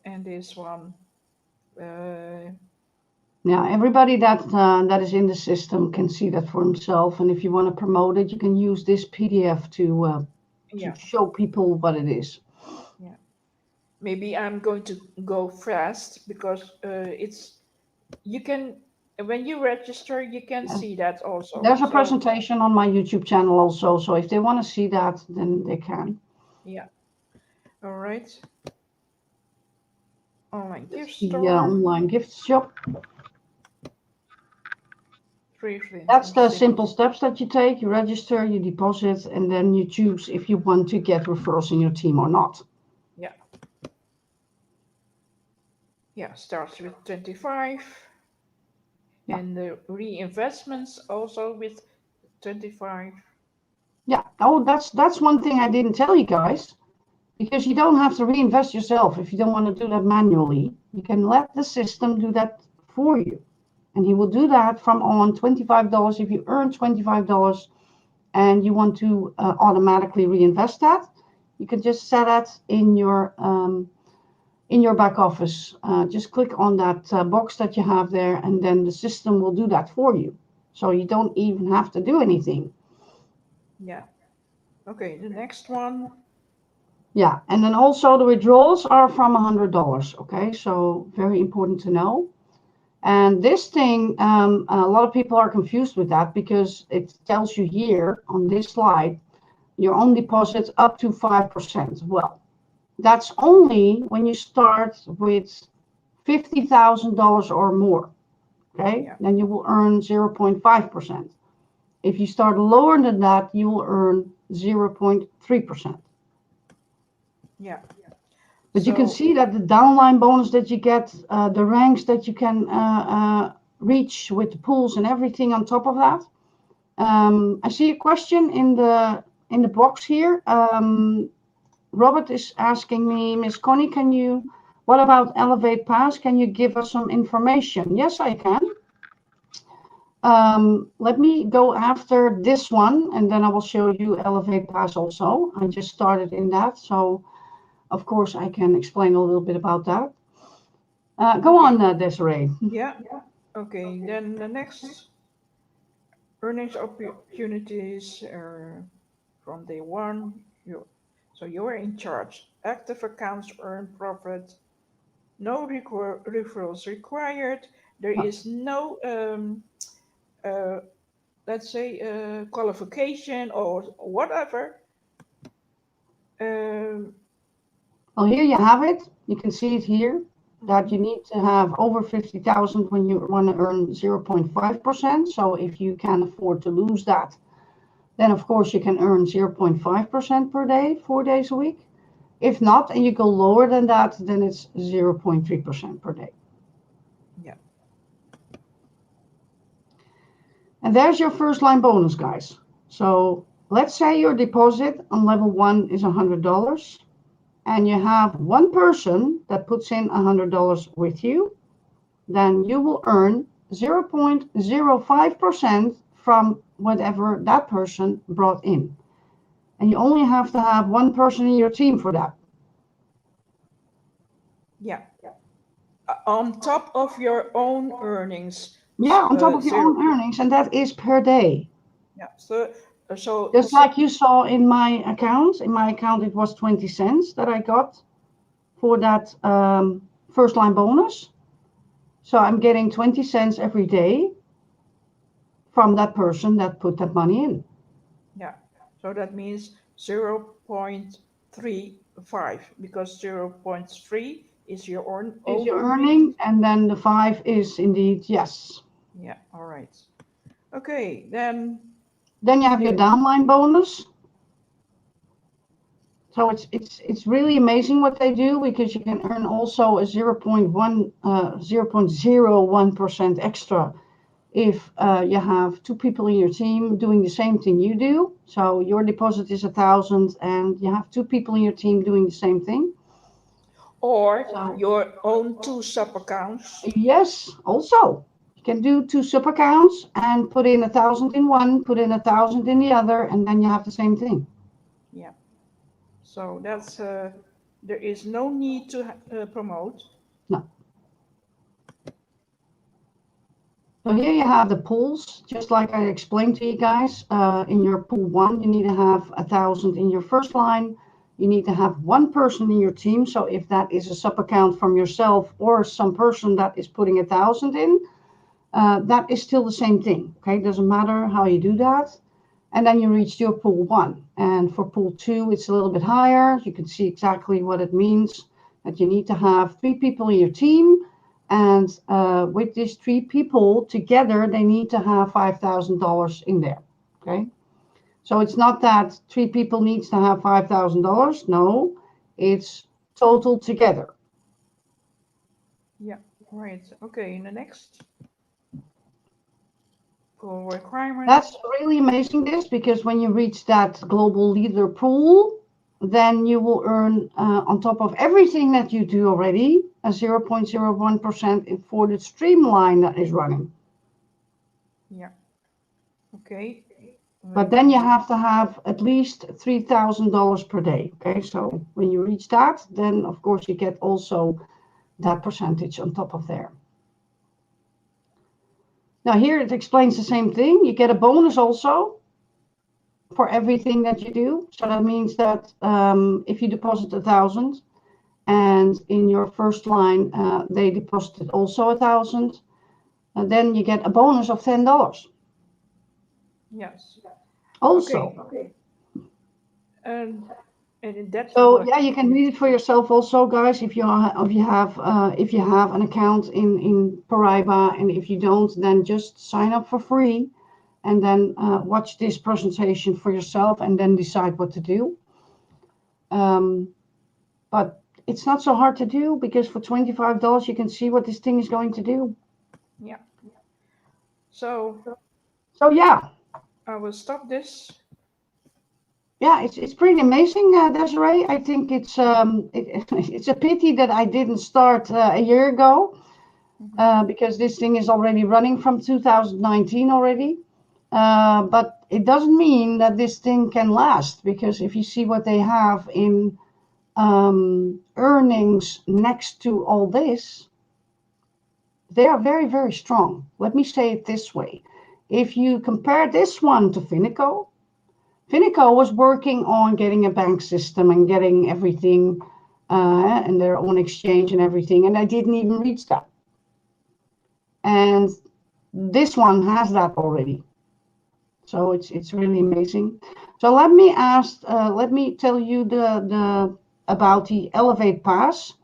and this one. Uh, yeah. Everybody that is in the system can see that for himself. And if you want to promote it, you can use this PDF to yeah, show people what it is. yeah. Maybe I'm going to go fast because it's you can when you register you can Yes. see that also. There's a So presentation on my YouTube channel also. So if they want to see that, then they can. yeah. All right. Online gift That's the store. online gift shop. Briefly That's and the simple. simple steps that you take. You register, you deposit, and then you choose if you want to get referrals in your team or not. Yeah. Yeah. Starts with 25, Yeah, and the reinvestments also with 25. yeah. Oh, that's one thing I didn't tell you guys, because you don't have to reinvest yourself if you don't want to do that manually. You can let the system do that for you, and he will do that from on $25. If you earn $25 and you want to automatically reinvest that, you can just set that in your back office. Just click on that box that you have there, and then the system will do that for you. So you don't even have to do anything. Yeah. Okay. The next one. Yeah, and then also the withdrawals are from $100. Okay, so very important to know. And this thing, a lot of people are confused with that because it tells you here on this slide your own deposits up to 5%. Well, that's only when you start with $50,000 or more. Okay, Yeah. then you will earn 0.5%. If you start lower than that, you will earn 0.3%. Yeah. But you can So see that the downline bonus that you get, the ranks that you can reach with the pools and everything on top of that. I see a question in the box here. Robert is asking me, Miss Connie, what about Elevate Pass? Can you give us some information? Yes, I can. Let me go after this one, and then I will show you Elevate Pass also. I just started in that, so of course I can explain a little bit about that. Go okay. on, Desiree. Yeah. Okay. Then the next earnings opportunities are from day one. You're in charge. Active accounts earn profit. No referrals required. There Yeah. is no uh, let's say qualification or whatever. Um, Well, here you have it. You can see it here that you mhm. need to have over 50,000 when you want to earn 0.5%. So if you can afford to lose that, then of course you can earn 0.5% per day, 4 days a week. If not, and you go lower than that, then it's 0.3% per day. Yeah, And there's your first line bonus, guys. So let's say your deposit on level one is $100, and you have one person that puts in $100 with you, then you will earn 0.05% from whatever that person brought in. And you only have to have one person in your team for that. yeah. On top of your own earnings, Yeah, on top of your zero. own earnings, and that is per day. Yeah. So So Just like you saw in my account. In my account, it was 20 cents that I got for that first line bonus. So I'm getting 20 cents every day from that person that put that money in. yeah, so that means 0.35 because 0.3 is your Is own your earning. earning, and then the 5 is indeed yes. Yeah, all right. Okay, then Then you have your downline bonus. So it's really amazing what they do, because you can earn also a 0.01% extra if you have two people in your team doing the same thing you do. So your deposit is 1,000 and you have two people in your team doing the same thing. or So your own two sub accounts. yes, also you can do two sub accounts and put in 1,000 in one, put in 1,000 in the other, and then you have the same thing. Yeah. So that's there is no need to promote. No. So here you have the pools, just like I explained to you guys. In your pool one, you need to have 1,000 in your first line. You need to have one person in your team. So if that is a sub account from yourself or some person that is putting 1,000 in, that is still the same thing. Okay, doesn't matter how you do that. And then you reach your pool one. And for pool two, it's a little bit higher. You can see exactly what it means, that you need to have three people in your team. And with these three people together, they need to have $5,000 in there. Okay. So it's not that three people needs to have $5,000. No, it's total together. Yeah, right. Okay, in the next pool requirements. That's really amazing, this, because when you reach that global leader pool, then you will earn, on top of everything that you do already, a 0.01% for the streamline that is running. Yeah. Okay. But then you have to have at least $3,000 per day. Okay, so when you reach that, then of course you get also that percentage on top of there. Now here it explains the same thing. You get a bonus also for everything that you do. So that means that if you deposit 1,000 and in your first line they deposited also 1,000, then you get a bonus of $10 Yes. also. Okay. And in that So yeah, you can read it for yourself also, guys. If you have an account in Paraiba, and if you don't, then just sign up for free, and then watch this presentation for yourself, and then decide what to do. But it's not so hard to do, because for $25 you can see what this thing is going to do. yeah. So So yeah, I will stop this. yeah, it's pretty amazing, Desiree. I think it's a pity that I didn't start a year ago, because this thing is already running from 2019 already. But it doesn't mean that this thing can last, because if you see what they have in earnings next to all this, they are very, very strong. Let me say it this way. If you compare this one to Finico was working on getting a bank system and getting everything and their own exchange and everything, and I didn't even reach that. And this one has that already. So it's really amazing. So let me tell you the about the Elevate Pass.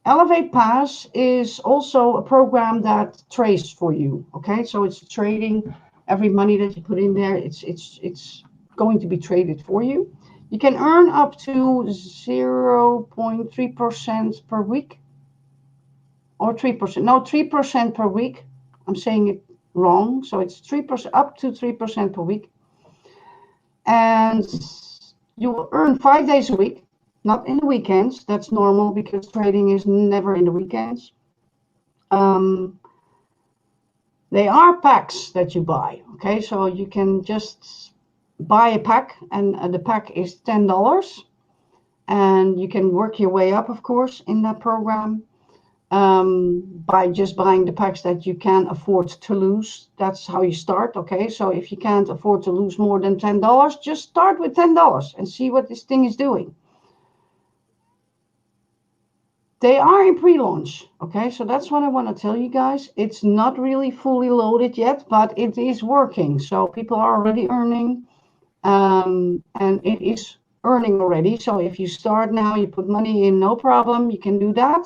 Elevate Pass is also a program that trades for you. Okay, so it's trading every money that you put in there. It's going to be traded for you. You can earn up to 0.3% per week, or 3%. No, 3% per week. I'm saying it wrong. So it's 3%, up to 3% per week. And you will earn 5 days a week, not in the weekends. That's normal, because trading is never in the weekends. They are packs that you buy. Okay, so you can just buy a pack, and the pack is $10. And you can work your way up, of course, in that program. by just buying the packs that you can afford to lose. That's how you start. Okay, so if you can't afford to lose more than $10, just start with $10 and see what this thing is doing. They are in pre-launch. Okay, so that's what I want to tell you guys. It's not really fully loaded yet, but it is working. So people are already earning, and it is earning already. So if you start now, you put money in, no problem, you can do that.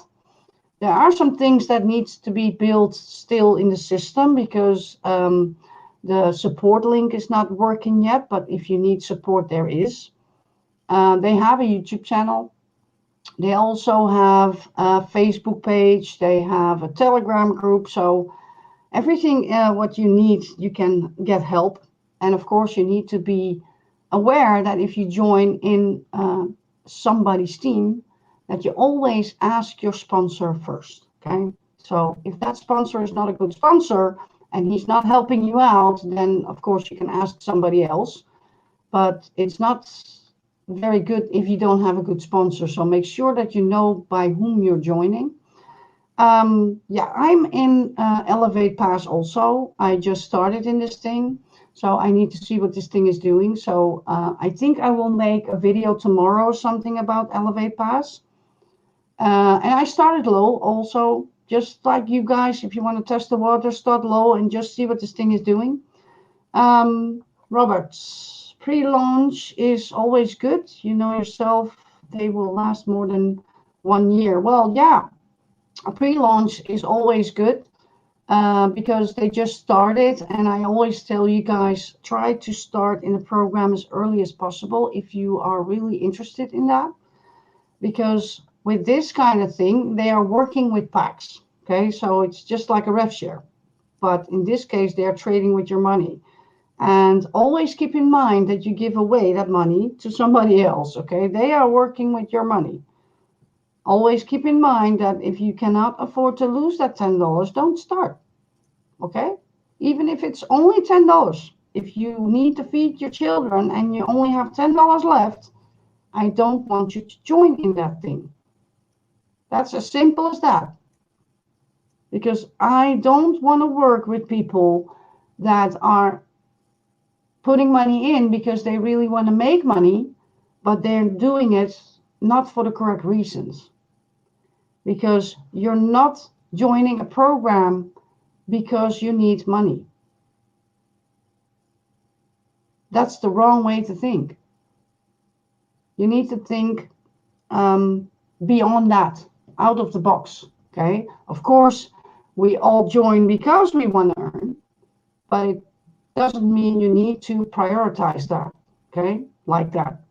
There are some things that needs to be built still in the system because the support link is not working yet. But if you need support, there is. They have a YouTube channel. They also have a Facebook page. They have a Telegram group. So everything what you need, you can get help. And of course, you need to be aware that if you join in somebody's team, that you always ask your sponsor first. Okay. So if that sponsor is not a good sponsor and he's not helping you out, then of course you can ask somebody else. But it's not very good if you don't have a good sponsor. So make sure that you know by whom you're joining. Yeah, I'm in Elevate Pass also. I just started in this thing, so I need to see what this thing is doing. So I think I will make a video tomorrow or something about Elevate Pass. And I started low also, just like you guys. If you want to test the water, start low and just see what this thing is doing. Roberts, pre-launch is always good. You know yourself, they will last more than 1 year. Well, yeah, a pre-launch is always good because they just started, and I always tell you guys, try to start in the program as early as possible if you are really interested in that, because with this kind of thing they are working with packs. Okay, so it's just like a rev share, but in this case they are trading with your money. And always keep in mind that you give away that money to somebody else. Okay, they are working with your money. Always keep in mind that if you cannot afford to lose that $10, don't start. Okay? Even if it's only $10. If you need to feed your children and you only have $10 left, I don't want you to join in that thing. That's as simple as that. Because I don't want to work with people that are putting money in because they really want to make money, but they're doing it not for the correct reasons. Because you're not joining a program because you need money. That's the wrong way to think. You need to think beyond that, out of the box. Okay. Of course, we all join because we want to earn, but it doesn't mean you need to prioritize that. Okay, like that.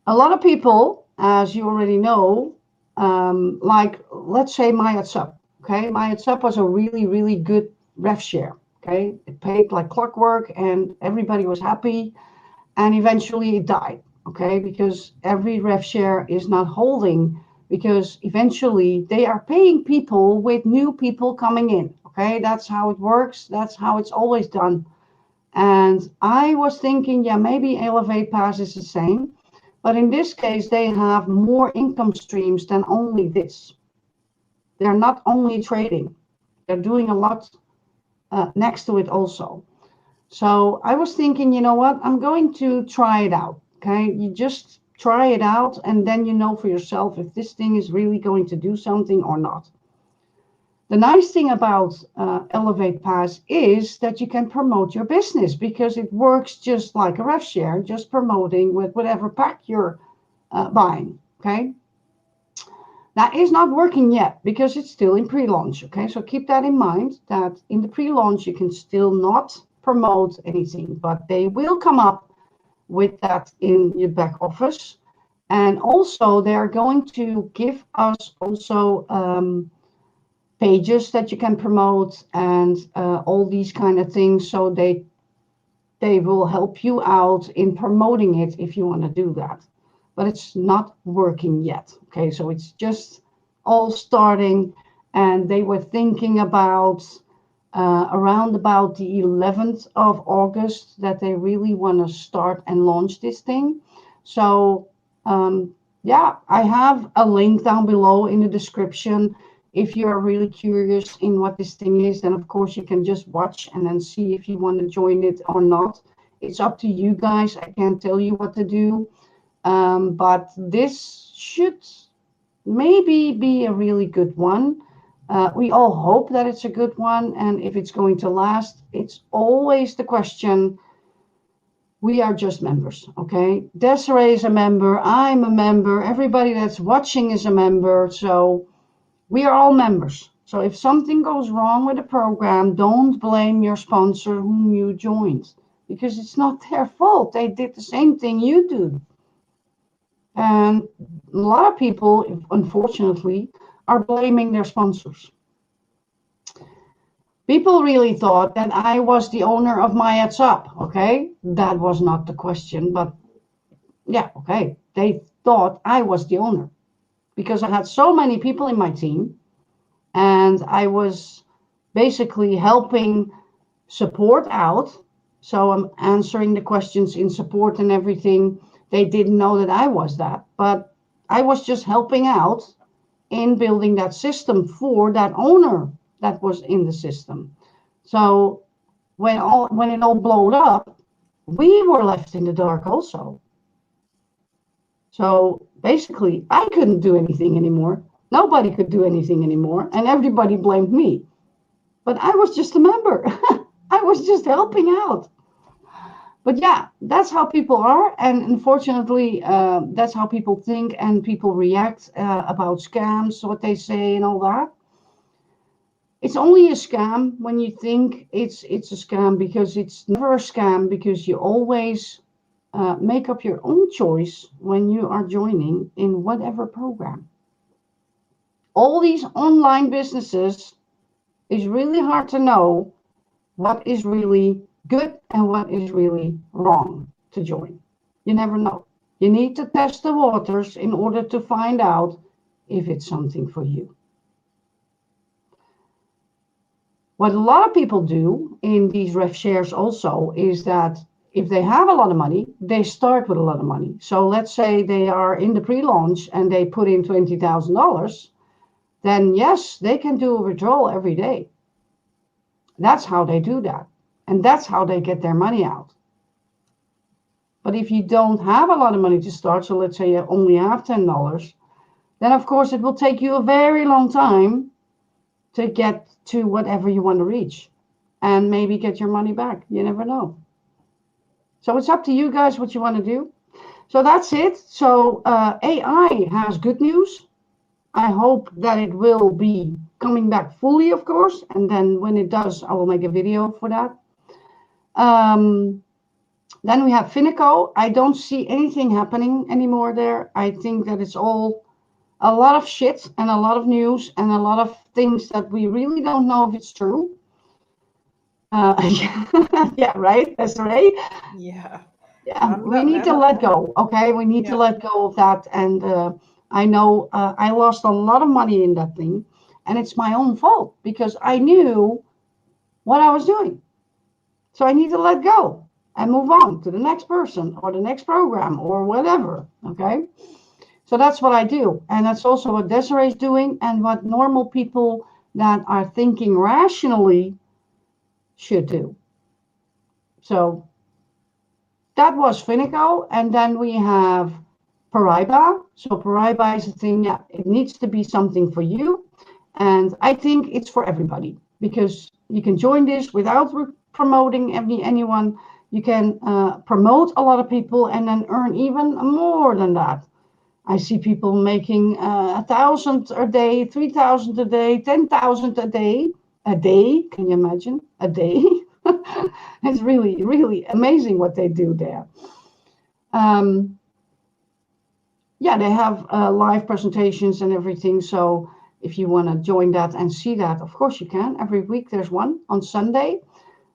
A lot of people, as you already know, like let's say MyHeadsUp. Okay, MyHeadsUp was a really good rev share. Okay, it paid like clockwork, and everybody was happy. And eventually it died. Okay, because every rev share is not holding, because eventually they are paying people with new people coming in. Okay, that's how it works. That's how it's always done. And I was thinking, yeah, maybe Elevate Pass is the same. But in this case, they have more income streams than only this. They're not only trading, they're doing a lot next to it also. So I was thinking, you know what, I'm going to try it out. Okay, you just try it out and then you know for yourself if this thing is really going to do something or not. The nice thing about Elevate Pass is that you can promote your business because it works just like a rev share, just promoting with whatever pack you're buying. Okay, that is not working yet because it's still in pre-launch. Okay, so keep that in mind, that in the pre-launch you can still not promote anything, but they will come up with that in your back office. And also they are going to give us also pages that you can promote and all these kind of things. So they will help you out in promoting it if you want to do that. But it's not working yet. Okay, so it's just all starting, and they were thinking about around about the 11th of August that they really want to start and launch this thing. So yeah, I have a link down below in the description. If you are really curious in what this thing is, then of course you can just watch and then see if you want to join it or not. It's up to you guys. I can't tell you what to do. But this should maybe be a really good one. We all hope that it's a good one, and if it's going to last, it's always the question. We are just members, okay? Desiree is a member, I'm a member, everybody that's watching is a member, so we are all members. So if something goes wrong with the program, don't blame your sponsor whom you joined, because it's not their fault. They did the same thing you do. And a lot of people, unfortunately, are blaming their sponsors. People really thought that I was the owner of my Heads Up, okay? That was not the question, but yeah, okay. They thought I was the owner because I had so many people in my team and I was basically helping support out. So I'm answering the questions in support and everything. They didn't know that I was that, but I was just helping out in building that system for that owner that was in the system. So when it all blowed up, we were left in the dark also. So basically, I couldn't do anything anymore. Nobody could do anything anymore, and everybody blamed me. But I was just a member. I was just helping out. But yeah, that's how people are, and unfortunately, that's how people think and people react about scams, what they say, and all that. It's only a scam when you think it's a scam, because it's never a scam, because you always make up your own choice when you are joining in whatever program. All these online businesses is really hard to know what is really good and what is really wrong to join. You never know. You need to test the waters in order to find out if it's something for you. What a lot of people do in these ref shares also is that if they have a lot of money, they start with a lot of money. So let's say they are in the pre-launch and they put in $20,000, then yes, they can do a withdrawal every day. That's how they do that. And that's how they get their money out. But if you don't have a lot of money to start, so let's say you only have $10, then of course it will take you a very long time to get to whatever you want to reach and maybe get your money back. You never know. So it's up to you guys what you want to do. So that's it. So AI has good news. I hope that it will be coming back fully, of course. And then when it does, I will make a video for that. Then we have Finico. I don't see anything happening anymore there. I think that it's all a lot of shit and a lot of news and a lot of things that we really don't know if it's true. Yeah, right. That's right. Yeah. Yeah, I'm we not. need to let go. Okay, we need to Yeah. let go of that. And I know I lost a lot of money in that thing, and it's my own fault because I knew what I was doing. So I need to let go and move on to the next person or the next program or whatever. Okay. So that's what I do. And that's also what Desiree is doing and what normal people that are thinking rationally should do. So that was Finico. And then we have Paraiba. So Paraiba is a thing, yeah, it needs to be something for you. And I think it's for everybody because you can join this without promoting anyone. You can promote a lot of people and then earn even more than that. I see people making 1,000 a day, 3,000 a day, 10,000 a day. A day, can you imagine? A day. It's really, really amazing what they do there. Yeah, they have live presentations and everything. So if you want to join that and see that, of course you can. Every week there's one on Sunday.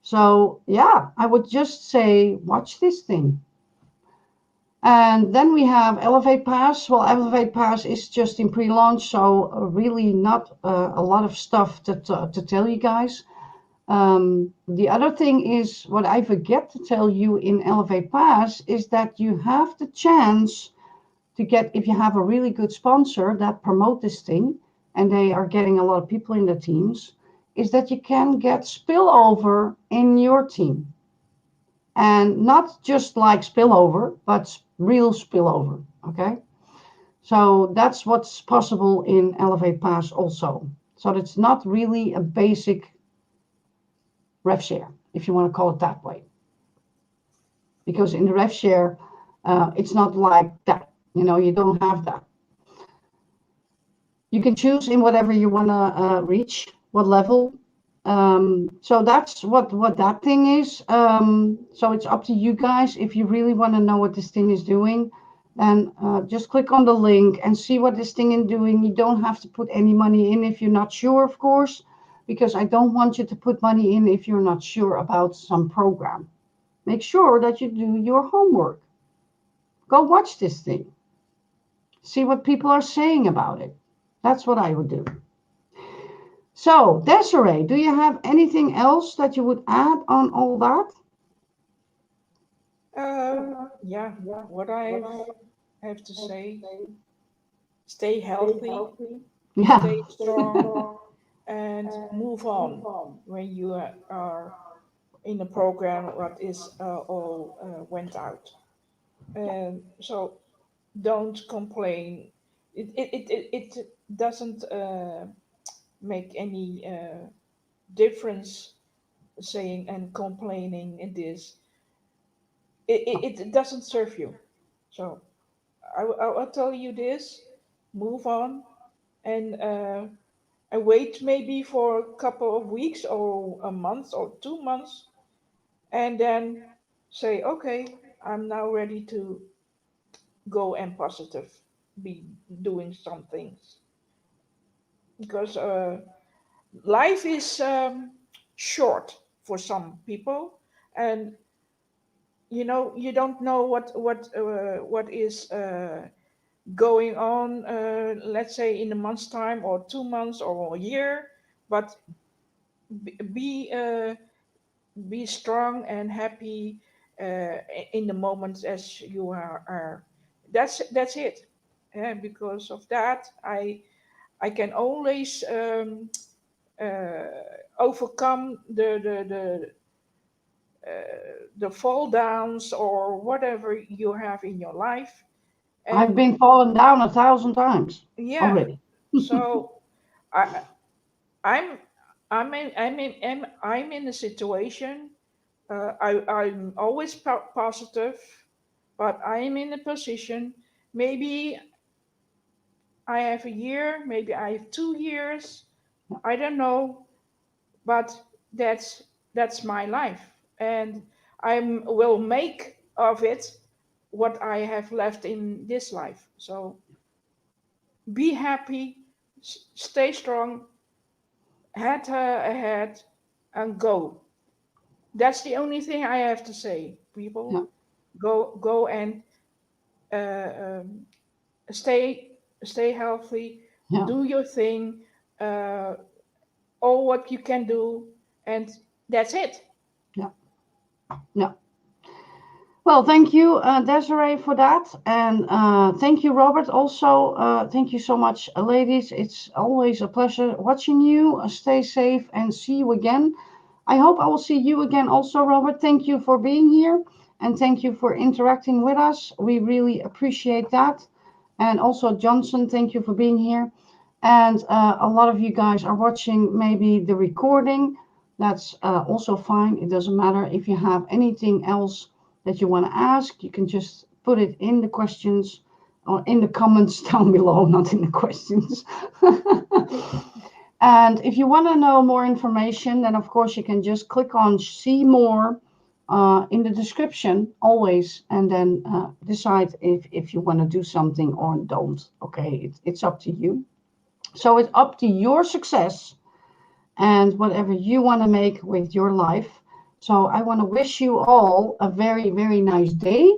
So yeah, I would just say watch this thing. And then we have Elevate Pass. Well, Elevate Pass is just in pre-launch, so really not a lot of stuff to tell you guys. The other thing is what I forget to tell you in Elevate Pass is that you have the chance to get, if you have a really good sponsor that promote this thing and they are getting a lot of people in the teams, is that you can get spillover in your team. And not just like spillover, but real spillover. Okay. So that's what's possible in Elevate Pass also. So it's not really a basic rev share, if you want to call it that way. Because in the rev share, it's not like that. You don't have that. You can choose in whatever you want to reach, what level. So that's what that thing is. So it's up to you guys. If you really want to know what this thing is doing, then just click on the link and see what this thing is doing. You don't have to put any money in if you're not sure, of course, because I don't want you to put money in if you're not sure about some program. Make sure that you do your homework. Go watch this thing. See what people are saying about it. That's what I would do. So, Desiree, do you have anything else that you would add on all that? Yeah, what I have to say, stay healthy, Yeah. stay strong, and move on when you are in a program what is all went out. And so don't complain. It doesn't make any difference saying and complaining in this. It doesn't serve you. So I'll tell you this: move on and wait maybe for a couple of weeks or a month or 2 months, and then say, okay, I'm now ready to go and positive be doing some things because life is short for some people, and you don't know what is going on, let's say in a month's time or 2 months or a year, but be be strong and happy in the moments as you are. That's it. Because of that, I can always uh, overcome the fall downs or whatever you have in your life. I've And been fallen down 1,000 times yeah, already. so I I'm I'm in a situation. I'm always positive, but I'm in a position. Maybe I have a year, maybe I have 2 years. I don't know, but that's my life, and I will make of it what I have left in this life. So be happy, stay strong, head ahead, and go. That's the only thing I have to say, Yeah, people. Go and uh, um, stay stay healthy. yeah, Do your thing. Uh, all what you can do, and that's it. yeah, yeah. Well, thank you, Desiree, for that. And thank you, Robert, also. Thank you so much, ladies. It's always a pleasure watching you. Stay safe and see you again. I hope I will see you again also, Robert. Thank you for being here and thank you for interacting with us. We really appreciate that. And also, Johnson, thank you for being here. And a lot of you guys are watching maybe the recording. That's also fine. It doesn't matter. If you have anything else that you want to ask, you can just put it in the questions or in the comments down below, not in the questions. And if you want to know more information, then of course you can just click on see more in the description always, and then decide if you want to do something or don't. Okay, it's up to you. So it's up to your success and whatever you want to make with your life. So I want to wish you all a very, very nice day.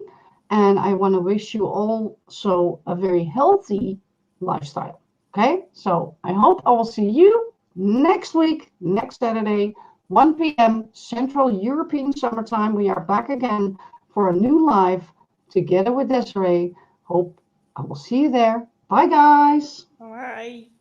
And I want to wish you also a very healthy lifestyle. Okay, so I hope I will see you next week, next Saturday, 1 p.m. Central European Summertime. We are back again for a new live together with Desiree. Hope I will see you there. Bye, guys. Bye.